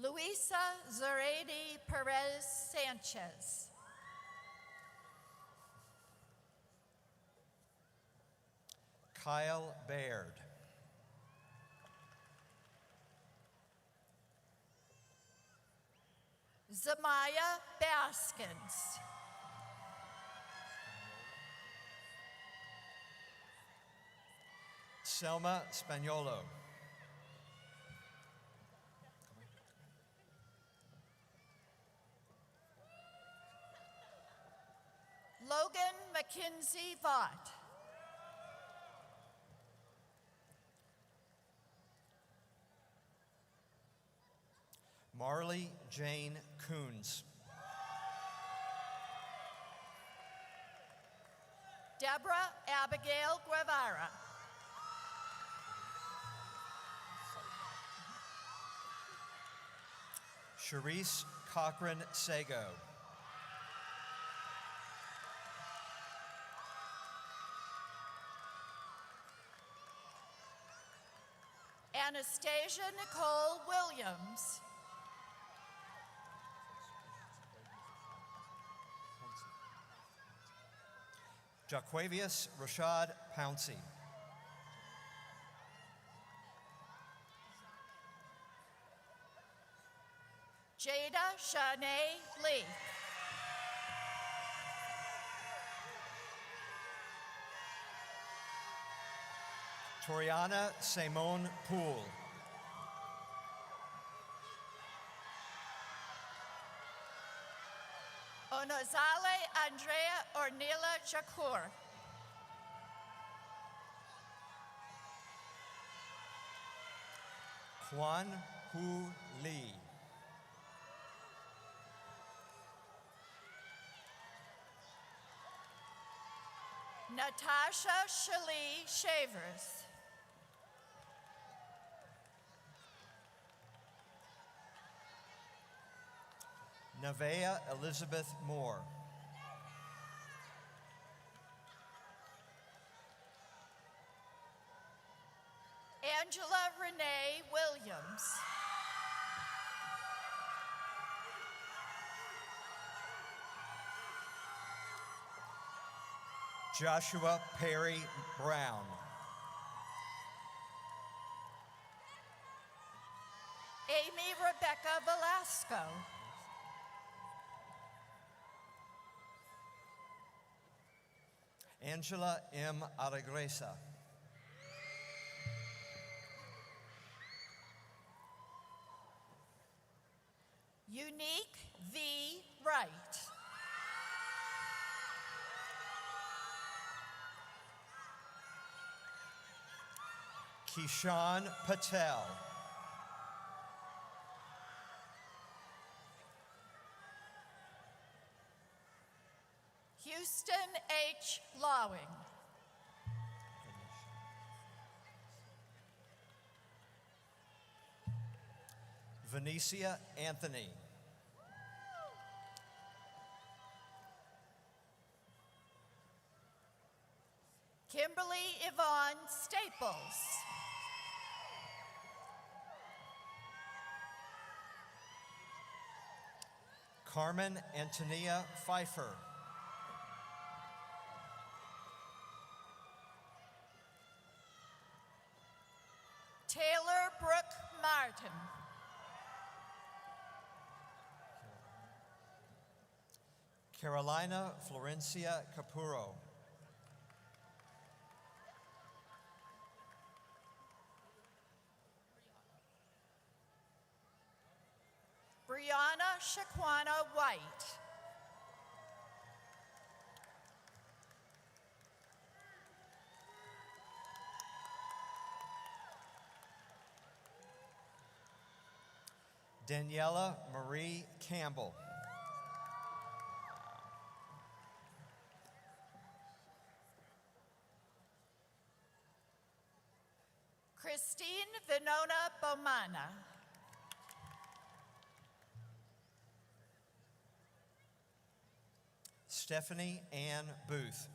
Luisa Zaredi Perez Sanchez. Kyle Baird. Zamaya Baskins. Selma Spagnolo. Logan McKinsey Vaught. Marley Jane Coons. Deborah Abigail Guevara. Charisse Cochran Sago. Anastasia Nicole Williams. Jaquavius Rashad Pouncey. Jada Shanae Lee. Toriana Simone Poole. Onozale Andrea Ornila Shakur. Quan Hu Lee. Natasha Shalee Shavers. Nevaeh Elizabeth Moore. Angela Renee Williams. Joshua Perry Brown. Amy Rebecca Velasco. Angela M. Aragresa. Unique V. Wright. Kishan Patel. Houston H. Lawing. Venetia Anthony. Kimberly Yvonne Staples. Carmen Antonia Pfeiffer. Taylor Brooke Martin. Carolina Florencia Capuro. Brianna Shaquana White. Daniela Marie Campbell. Christine Venona Bomana. Stephanie Ann Booth.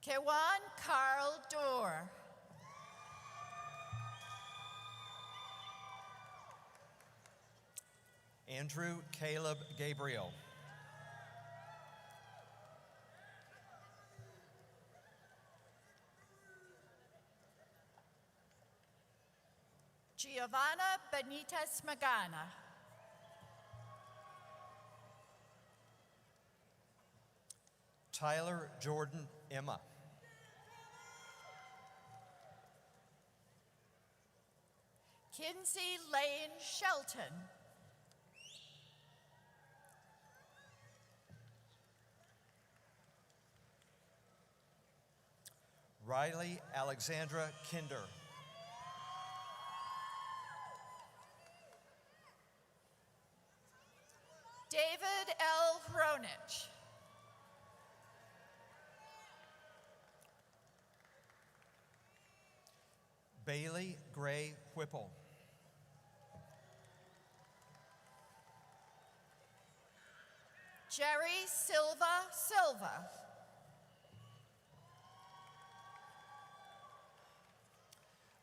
Kewan Carl Dorr. Andrew Caleb Gabriel. Giovanna Benitez Magana. Tyler Jordan Emma. Kinsey Lane Shelton. Riley Alexandra Kinder. David L. Ronich. Bailey Gray Whipple. Jerry Silva.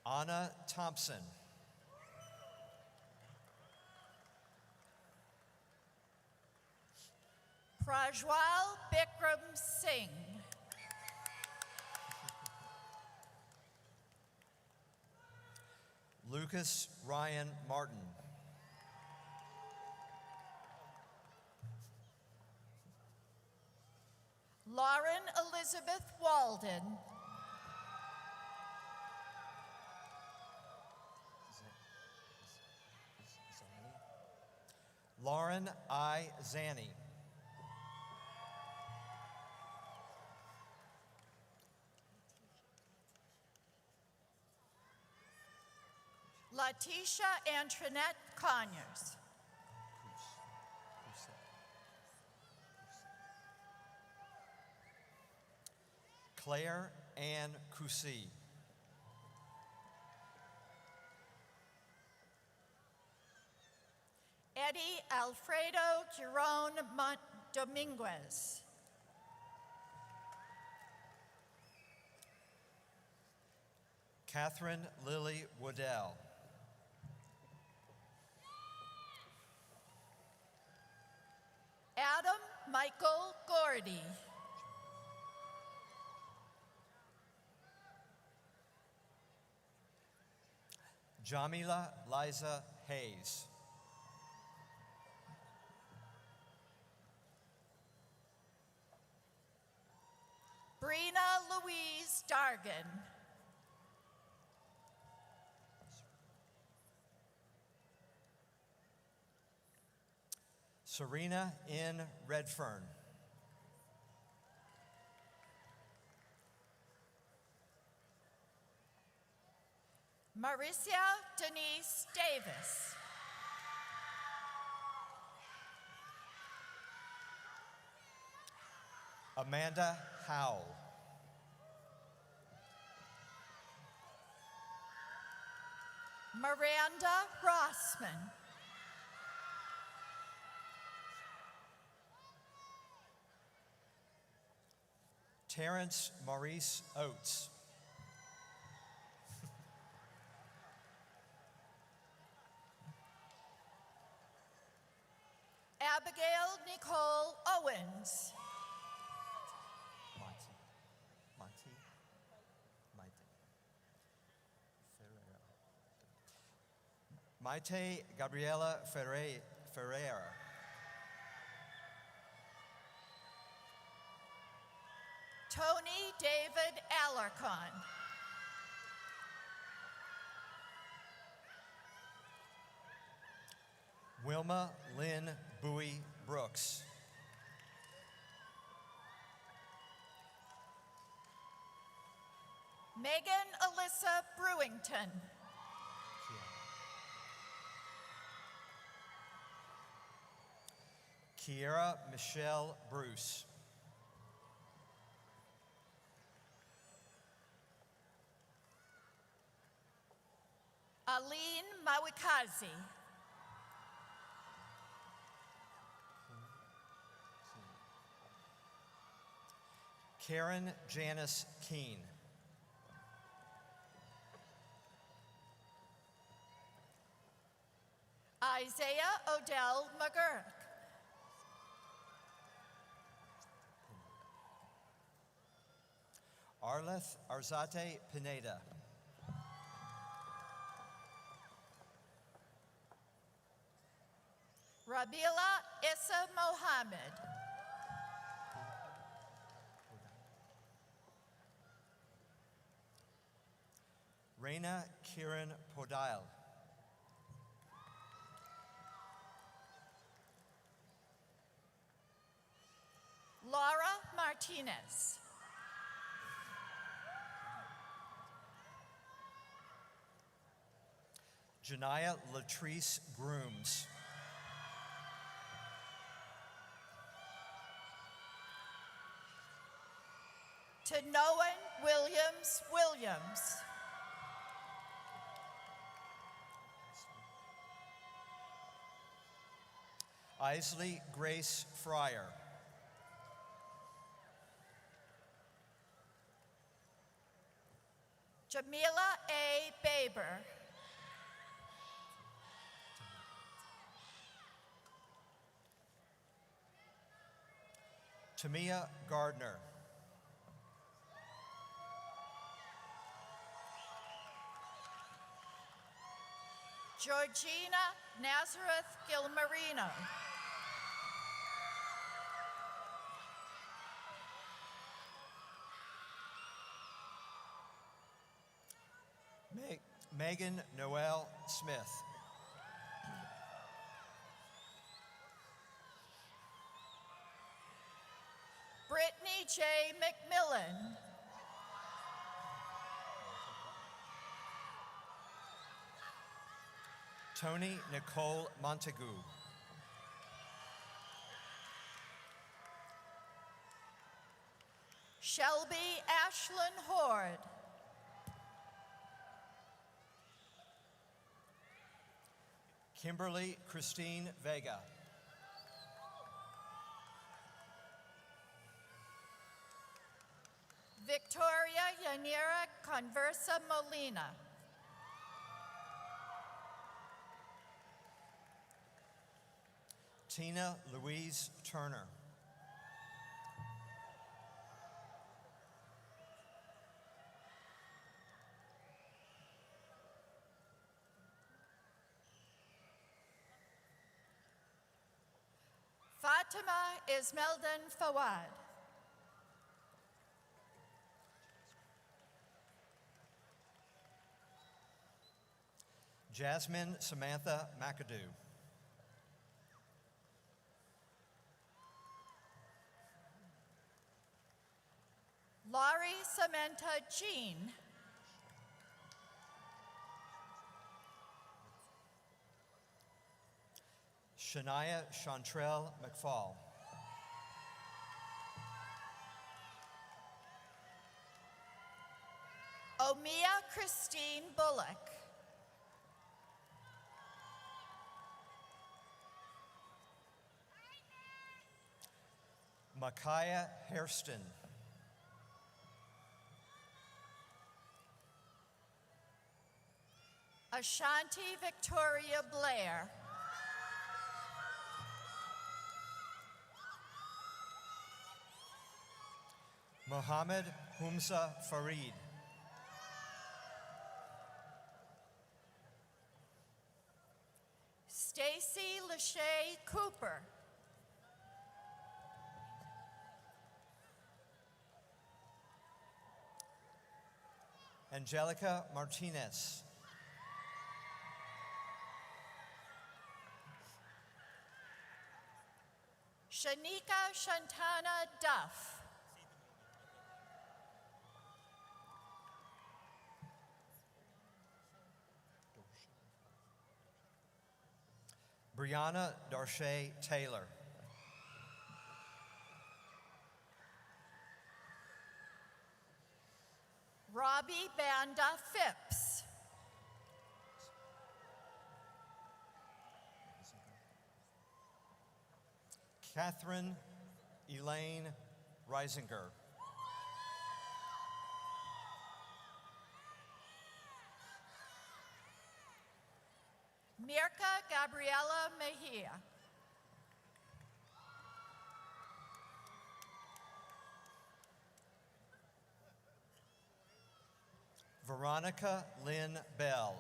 Anna Thompson. Prajwal Bikram Singh. Lucas Ryan Martin. Lauren Elizabeth Walden. Lauren I. Zanny. Latisha Antoinette Conyers. Claire Ann Cousy. Eddie Alfredo Giron Dominguez. Catherine Lily Waddell. Adam Michael Gordy. Jamila Liza Hayes. Brina Louise Dargan. Serena N. Redfern. Maricia Denise Davis. Amanda Howell. Miranda Rossman. Terrence Maurice Oates. Abigail Nicole Owens. Maite Gabriela Ferreira. Tony David Alarcon. Wilma Lynn Bowie Brooks. Megan Alyssa Brewington. Kiera Michelle Bruce. Aline Mawikazi. Karen Janice Keene. Isaiah Isaiah Odell McGurk. Arleth Arzate Pineda. Rabila Issa Mohammed. Reina Kiran Podile. Laura Martinez. Janaya Latrice Grooms. To Noan Williams. Isley Grace Fryer. Jamila A. Baber. Tamia Gardner. Georgina Nazareth Gilmarino. Megan Noel Smith. Brittany J. McMillan. Tony Nicole Montague. Shelby Ashlyn Horde. Kimberly Christine Vega. Victoria Yanira Conversa Molina. Tina Louise Turner. Fatima Ismeldin Fawad. Jasmine Samantha McAdoo. Laurie Samantha Jean. Shania Chantrell McFall. Omia Christine Bullock. Micaiah Hairston. Ashanti Victoria Blair. Mohammed Humza Farid. Stacy Lachey Cooper. Angelica Martinez. Shanika Shantana Duff. Brianna Darche Taylor. Robbie Banda Phipps. Catherine Elaine Reisinger. Mirka Gabriela Mejia. Veronica Lynn Bell.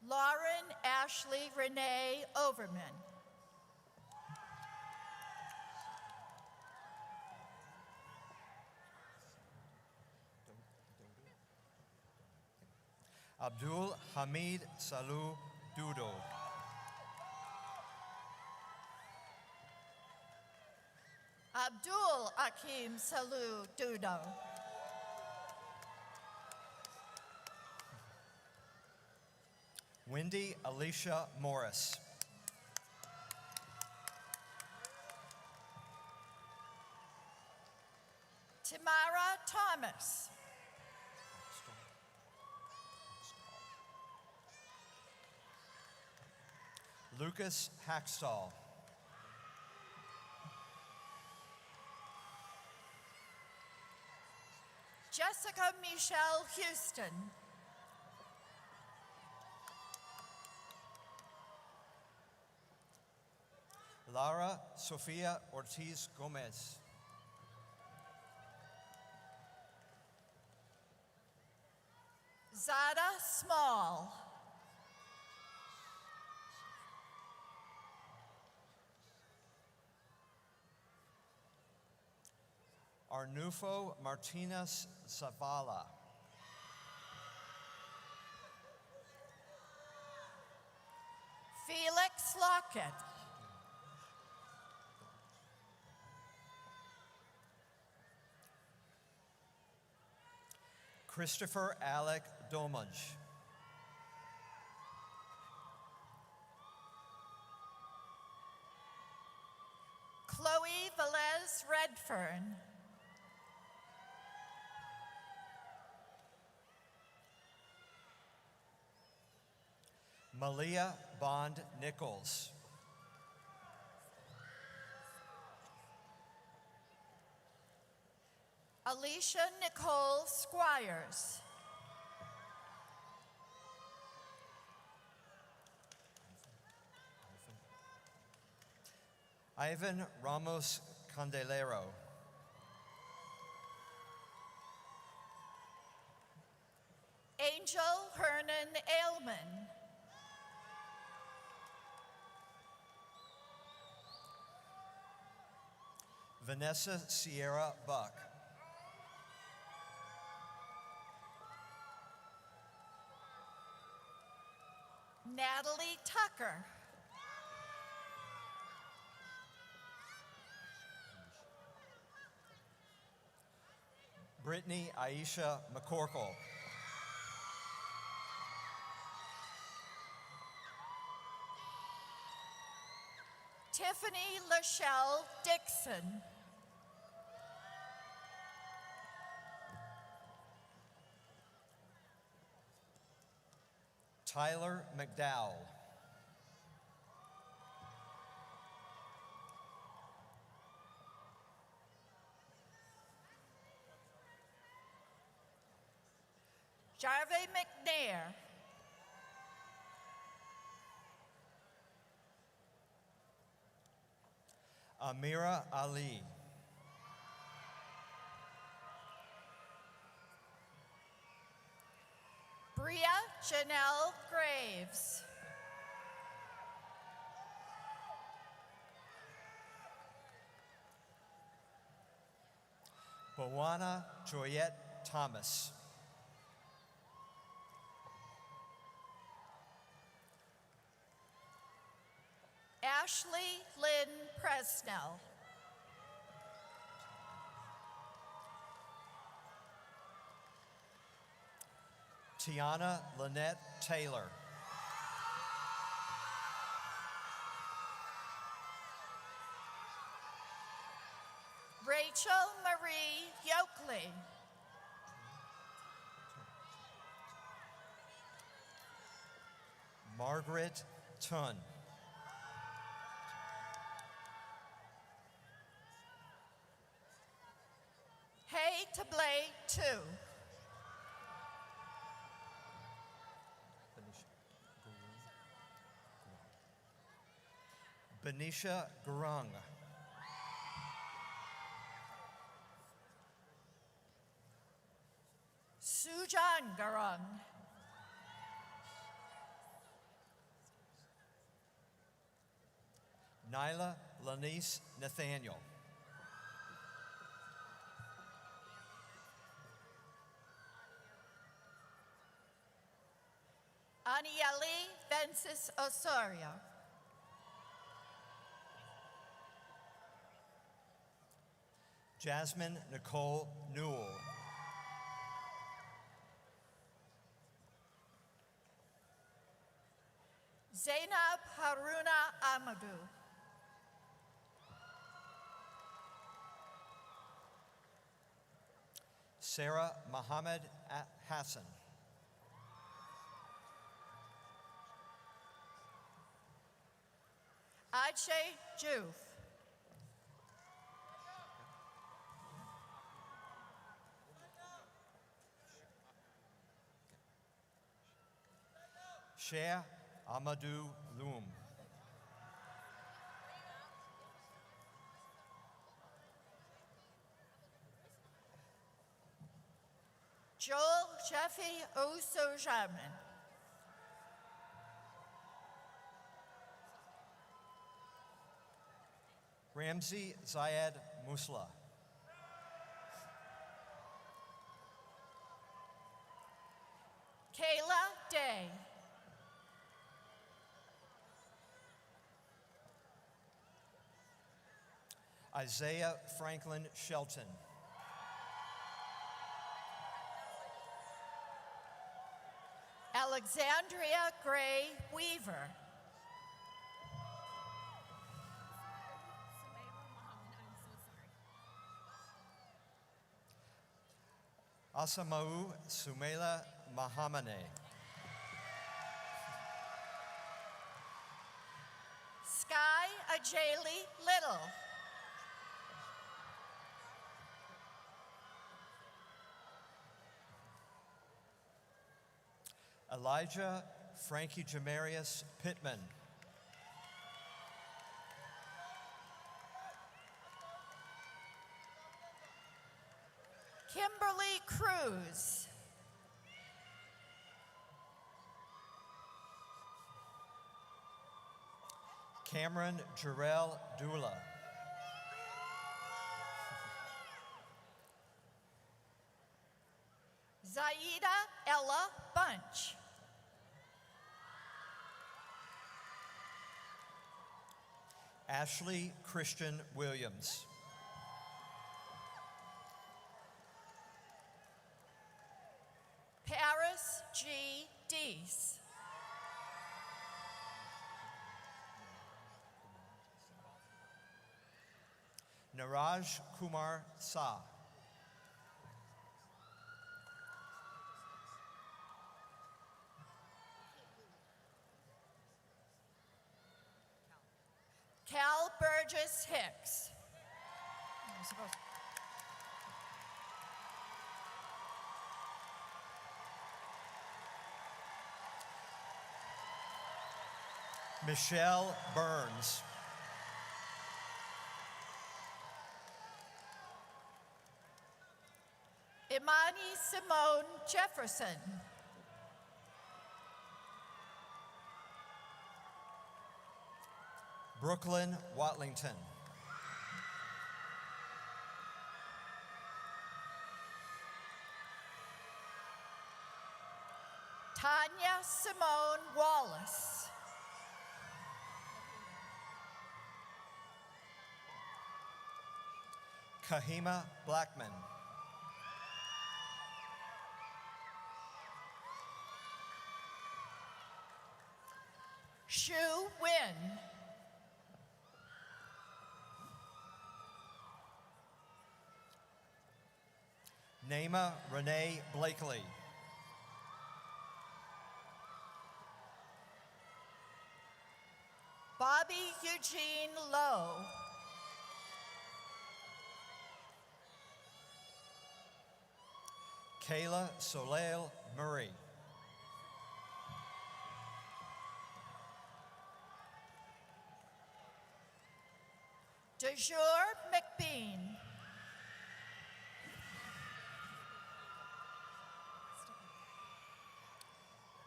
Lauren Ashley Renee Overman. Abdul Hamid Salu Dudo. Abdul Akim Salu Dudo. Wendy Alicia Morris. Tamara Thomas. Lucas Hackstall. Jessica Michelle Houston. Lara Sofia Ortiz Gomez. Zada Small. Arnulfo Martinez Zavala. Felix Lockett. Christopher Alec Domage. Chloe Velez Redfern. Malia Bond Nichols. Alicia Nicole Squires. Ivan Ramos Candelero. Angel Hernan Ailman. Vanessa Sierra Buck. Natalie Tucker. Brittany Aisha McCorkle. Tiffany Lachelle Dixon. Tyler McDowell. Jarve McNair. Amira Ali. Bria Janelle Graves. Bowana Joyette Thomas. Ashley Lynn Presnell. Tiana Lynette Taylor. Rachel Marie Yoakley. Margaret Tun. Tablay 2. Benicia Gurung. Sujan Garung. Nyla Lanice Nathaniel. Anieli Vences Osorio. Jasmine Nicole Newell. Zainab Haruna Amadou. Sarah Mohammed Hassan. Ache Juf. Cher Amadou Loom. Joel Jeffy Osojamin. Ramsey Zayed Musla. Kayla Day. Isaiah Franklin Shelton. Alexandria Gray Weaver. Asamau Sumaila Mahamane. Sky Ajali Little. Elijah Frankie Jamarius Pittman. Kimberly Cruz. Cameron Jarrell Dula. Zaida Ella Bunch. Ashley Christian Williams. Paris G. Deese. Niraj Kumar Sa. Cal Burgess Hicks. Michelle Burns. Imani Simone Jefferson. Brooklyn Watlington. Tanya Simone Wallace. Kahima Blackman. Shu Win. Naima Renee Blakely. Bobby Eugene Lowe. Kayla Soleil Murray. DeJour McBean.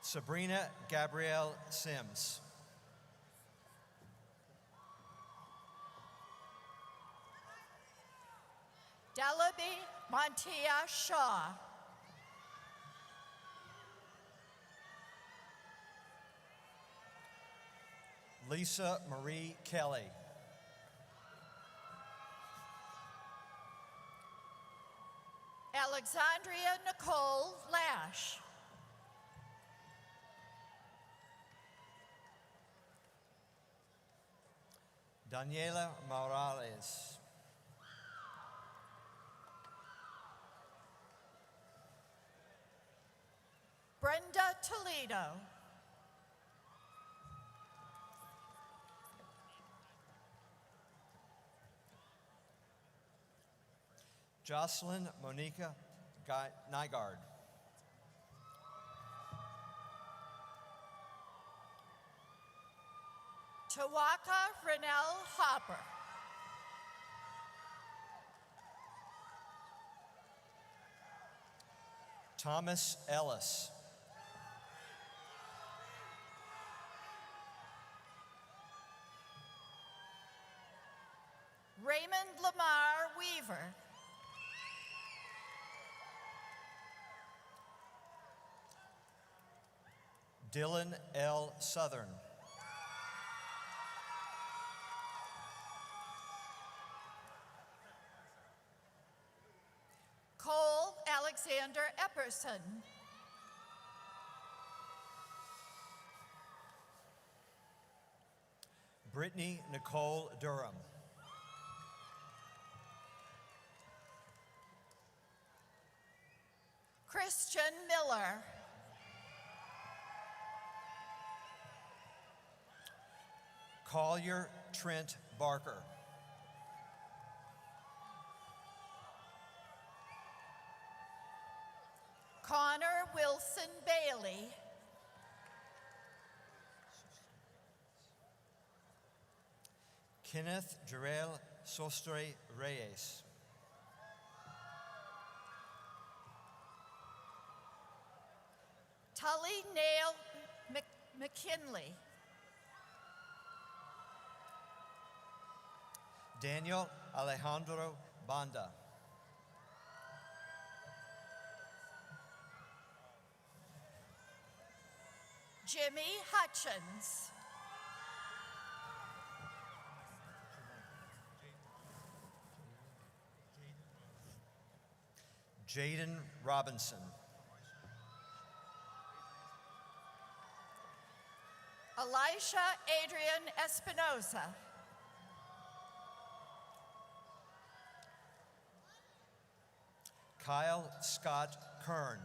Sabrina Gabrielle Sims. Delaby Montia Shaw. Lisa Marie Kelly. Alexandria Nicole Lash. Daniela Morales. Brenda Toledo. Jocelyn Monica Nygaard. Tawaka Renell Hopper. Thomas Ellis. Raymond Lamar Weaver. Dylan L. Southern. Cole Alexander Epperson. Brittany Nicole Durham. Christian Miller. Collier Trent Barker. Connor Wilson Bailey. Kenneth Jarrell Sostre Reyes. Tully Nail McKinley. Daniel Alejandro Banda. Jimmy Hutchins. Jaden Robinson. Elisha Adrian Espinosa. Kyle Scott Kern.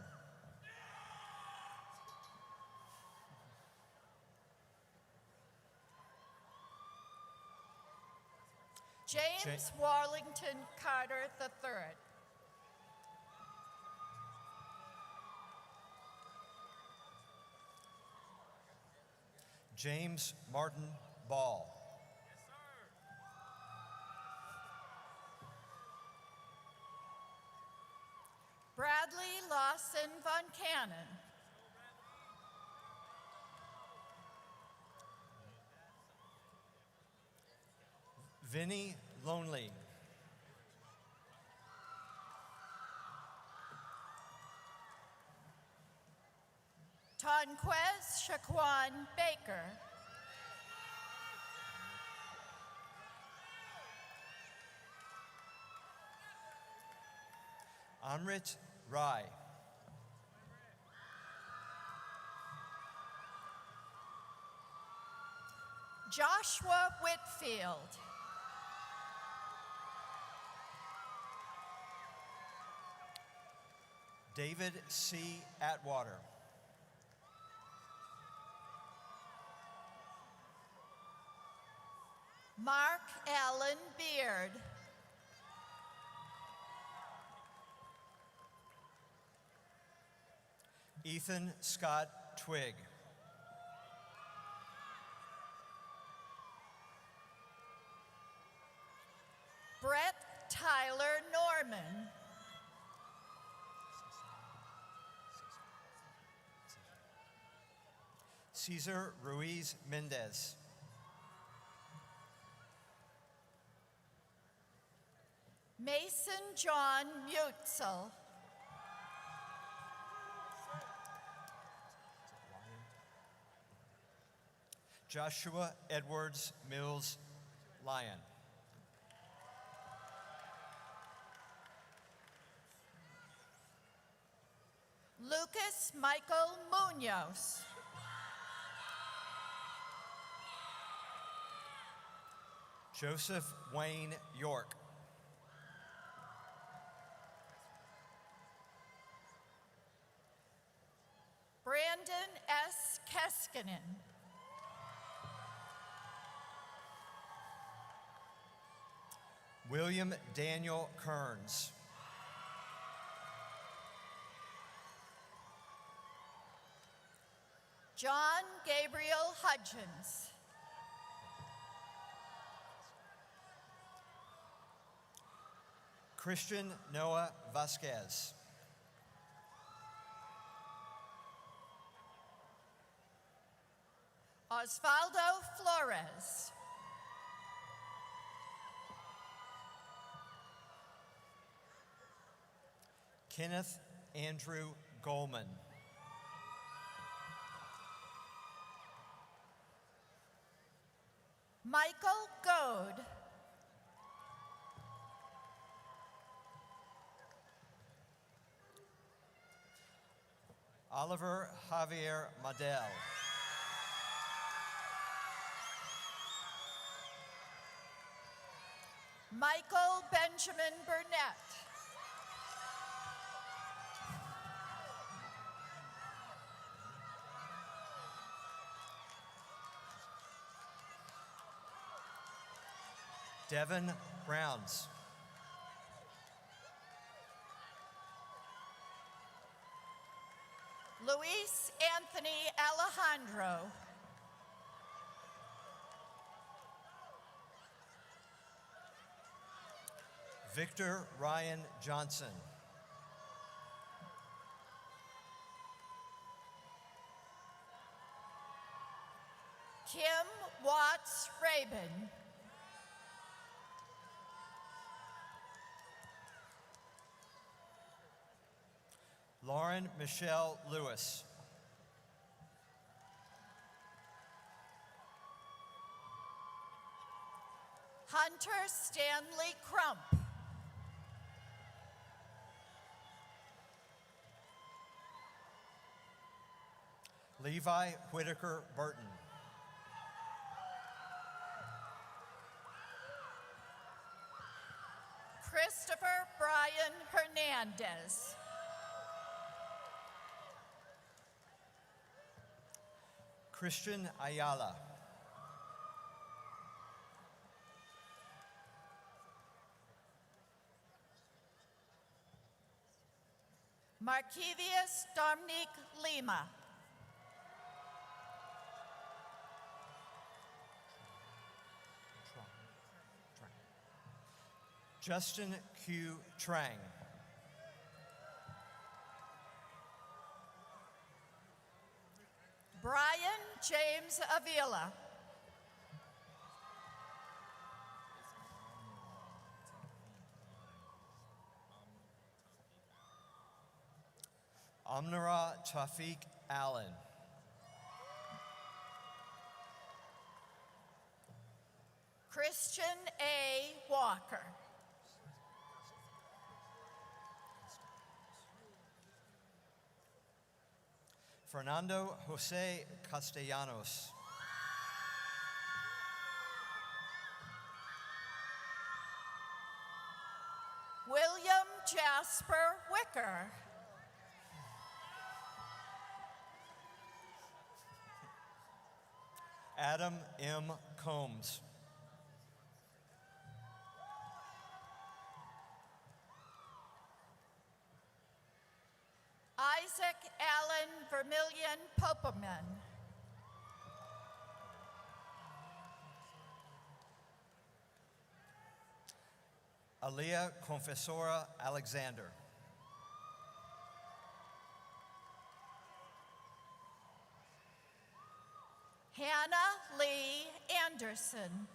James Warlington Carter III. James Martin Ball. Bradley Lawson Von Cannon. Vinny Lonely. Tonquez Shaquan Baker. Amrit Rai. Joshua Whitfield. David C. Atwater. Mark Allen Beard. Ethan Scott Twig. Brett Tyler Norman. Cesar Ruiz Mendez. Mason John Mutzel. Joshua Edwards Mills Lyon. Lucas Michael Munoz. Joseph Wayne York. Brandon S. Keskinen. William Daniel Kearns. John Gabriel Hudgens. Christian Noah Vasquez. Osvaldo Flores. Kenneth Andrew Goldman. Michael Goad. Oliver Javier Madel. Michael Benjamin Burnett. Devin Browns. Luis Anthony Alejandro. Victor Ryan Johnson. Kim Watts Rabin. Lauren Michelle Lewis. Hunter Stanley Crump. Levi Whitaker Burton. Christopher Brian Hernandez. Christian Ayala. Marquivius Dominic Lima. Justin Q. Trang. Brian James Avila. Amnara Tafiq Allen. Christian A. Walker. Fernando Jose Castellanos. William Jasper Wicker. Adam M. Combs. Isaac Alan Vermillion Poperman. Aliyah Confessora Alexander. Hannah Lee Anderson.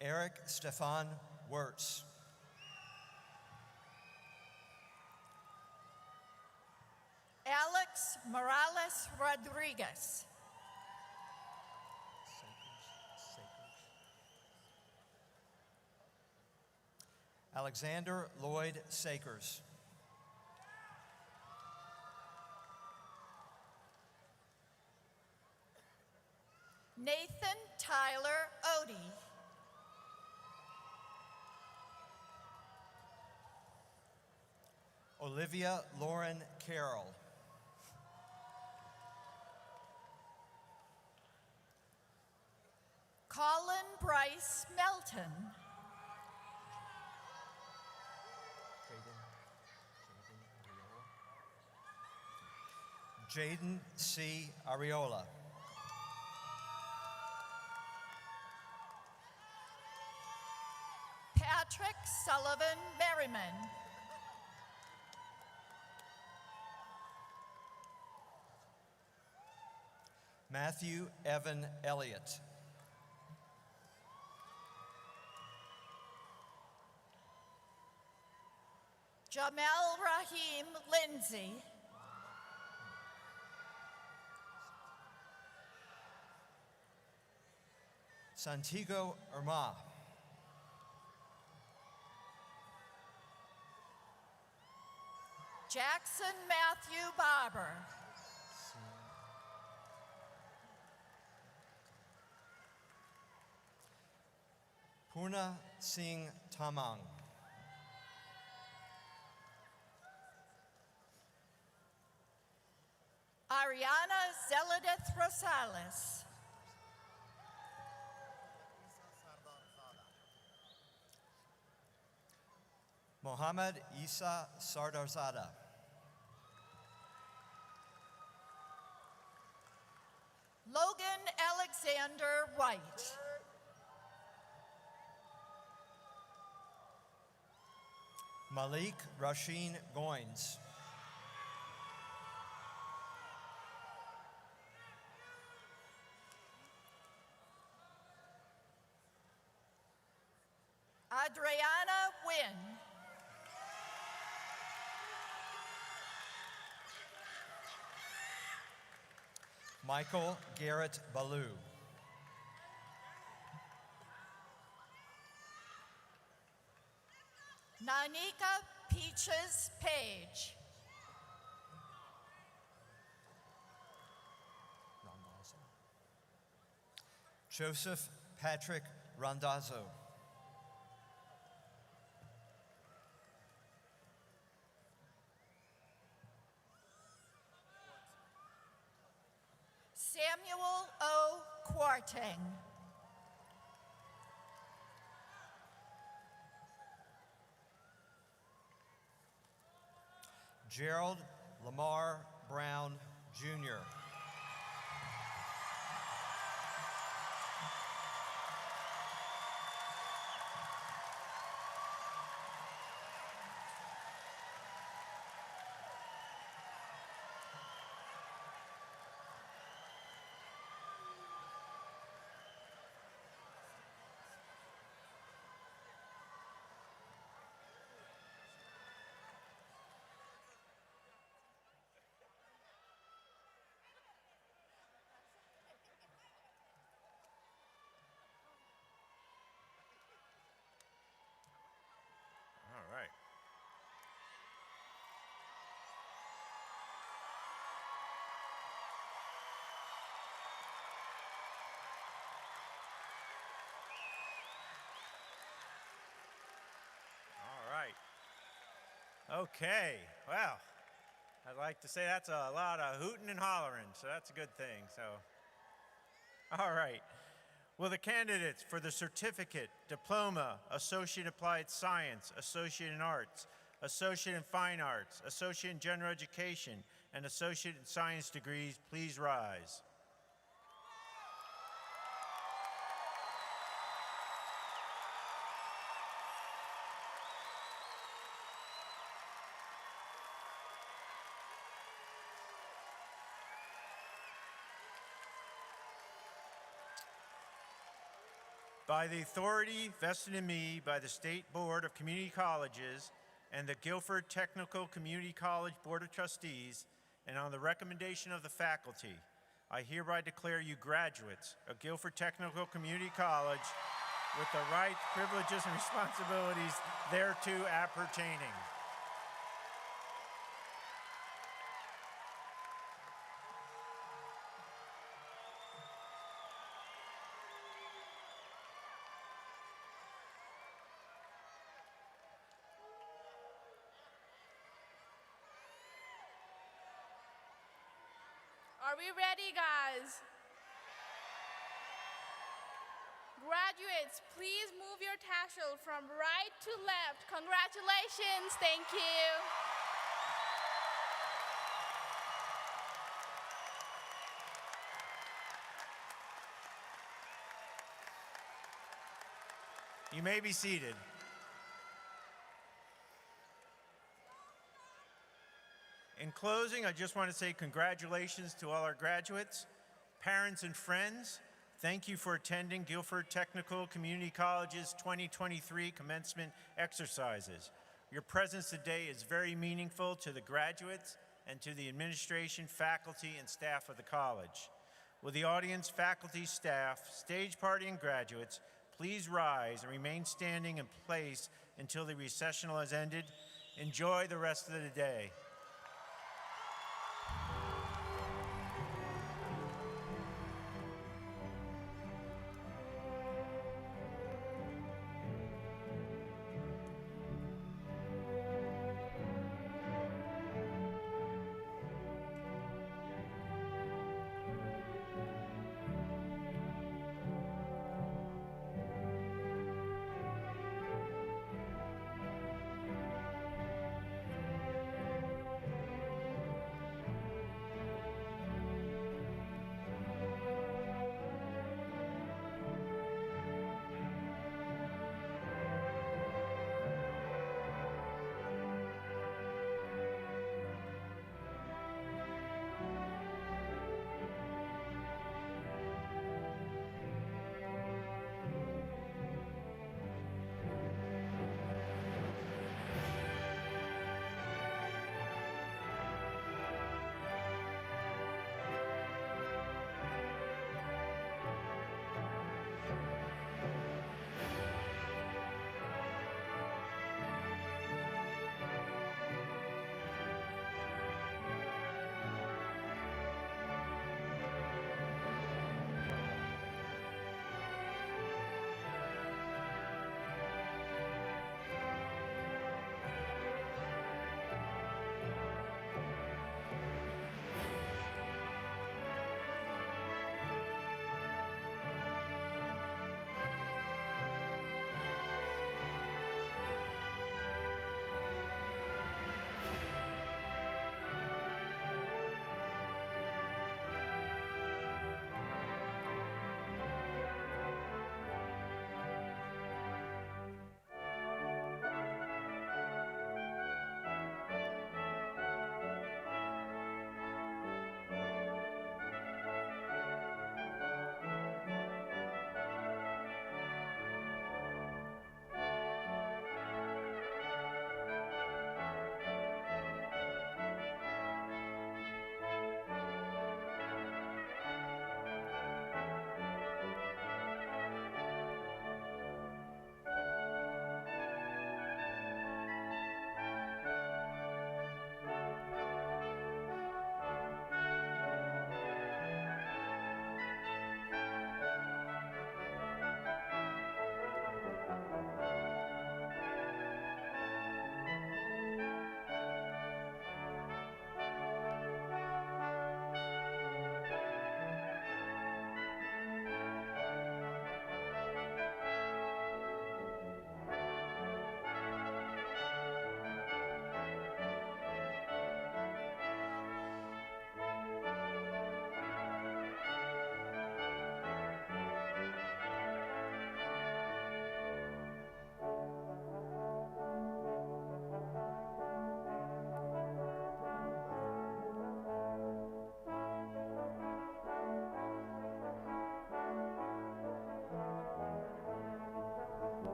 Eric Stefan Wirtz. Alex Morales Rodriguez. Alexander Lloyd Sakers. Nathan Tyler Odie. Olivia Lauren Carroll. Colin Bryce Melton. Jaden C. Ariola. Patrick Sullivan Merriman. Matthew Evan Elliott. Jamel Rahim Lindsay. Santiago Irma. Jackson Matthew Barber. Purna Singh Tamang. Ariana Zeladith Rosales. Mohammed Isa Sardarzada. Logan Alexander White. Malik Rasheen Goins. Adriana Wynn. Michael Garrett Ballou. Nanika Peaches Page. Joseph Patrick Randazzo. Samuel O. Quarteng. Gerald Lamar Brown, Jr. All right. All right. Okay. Well, I'd like to say that's a lot of hooting and hollering, so that's a good thing. So, all right. Will the candidates for the certificate, diploma, associate applied science, associate in arts, associate in fine arts, associate in general education, and associate in science degrees please rise? By the authority vested in me by the State Board of Community Colleges and the Guilford Technical Community College Board of Trustees, and on the recommendation of the faculty, I hereby declare you graduates of Guilford Technical Community College with the rights, privileges, and responsibilities thereto appertaining. Are we ready, guys? Graduates, please move your tassel from right to left. Congratulations, thank you. You may be seated. In closing, I just want to say congratulations to all our graduates, parents, and friends. Thank you for attending Guilford Technical Community College's 2023 commencement exercises. Your presence today is very meaningful to the graduates and to the administration, faculty, and staff of the college. Will the audience, faculty, staff, stage party, and graduates please rise and remain standing in place until the recessional has ended? Enjoy the rest of the day.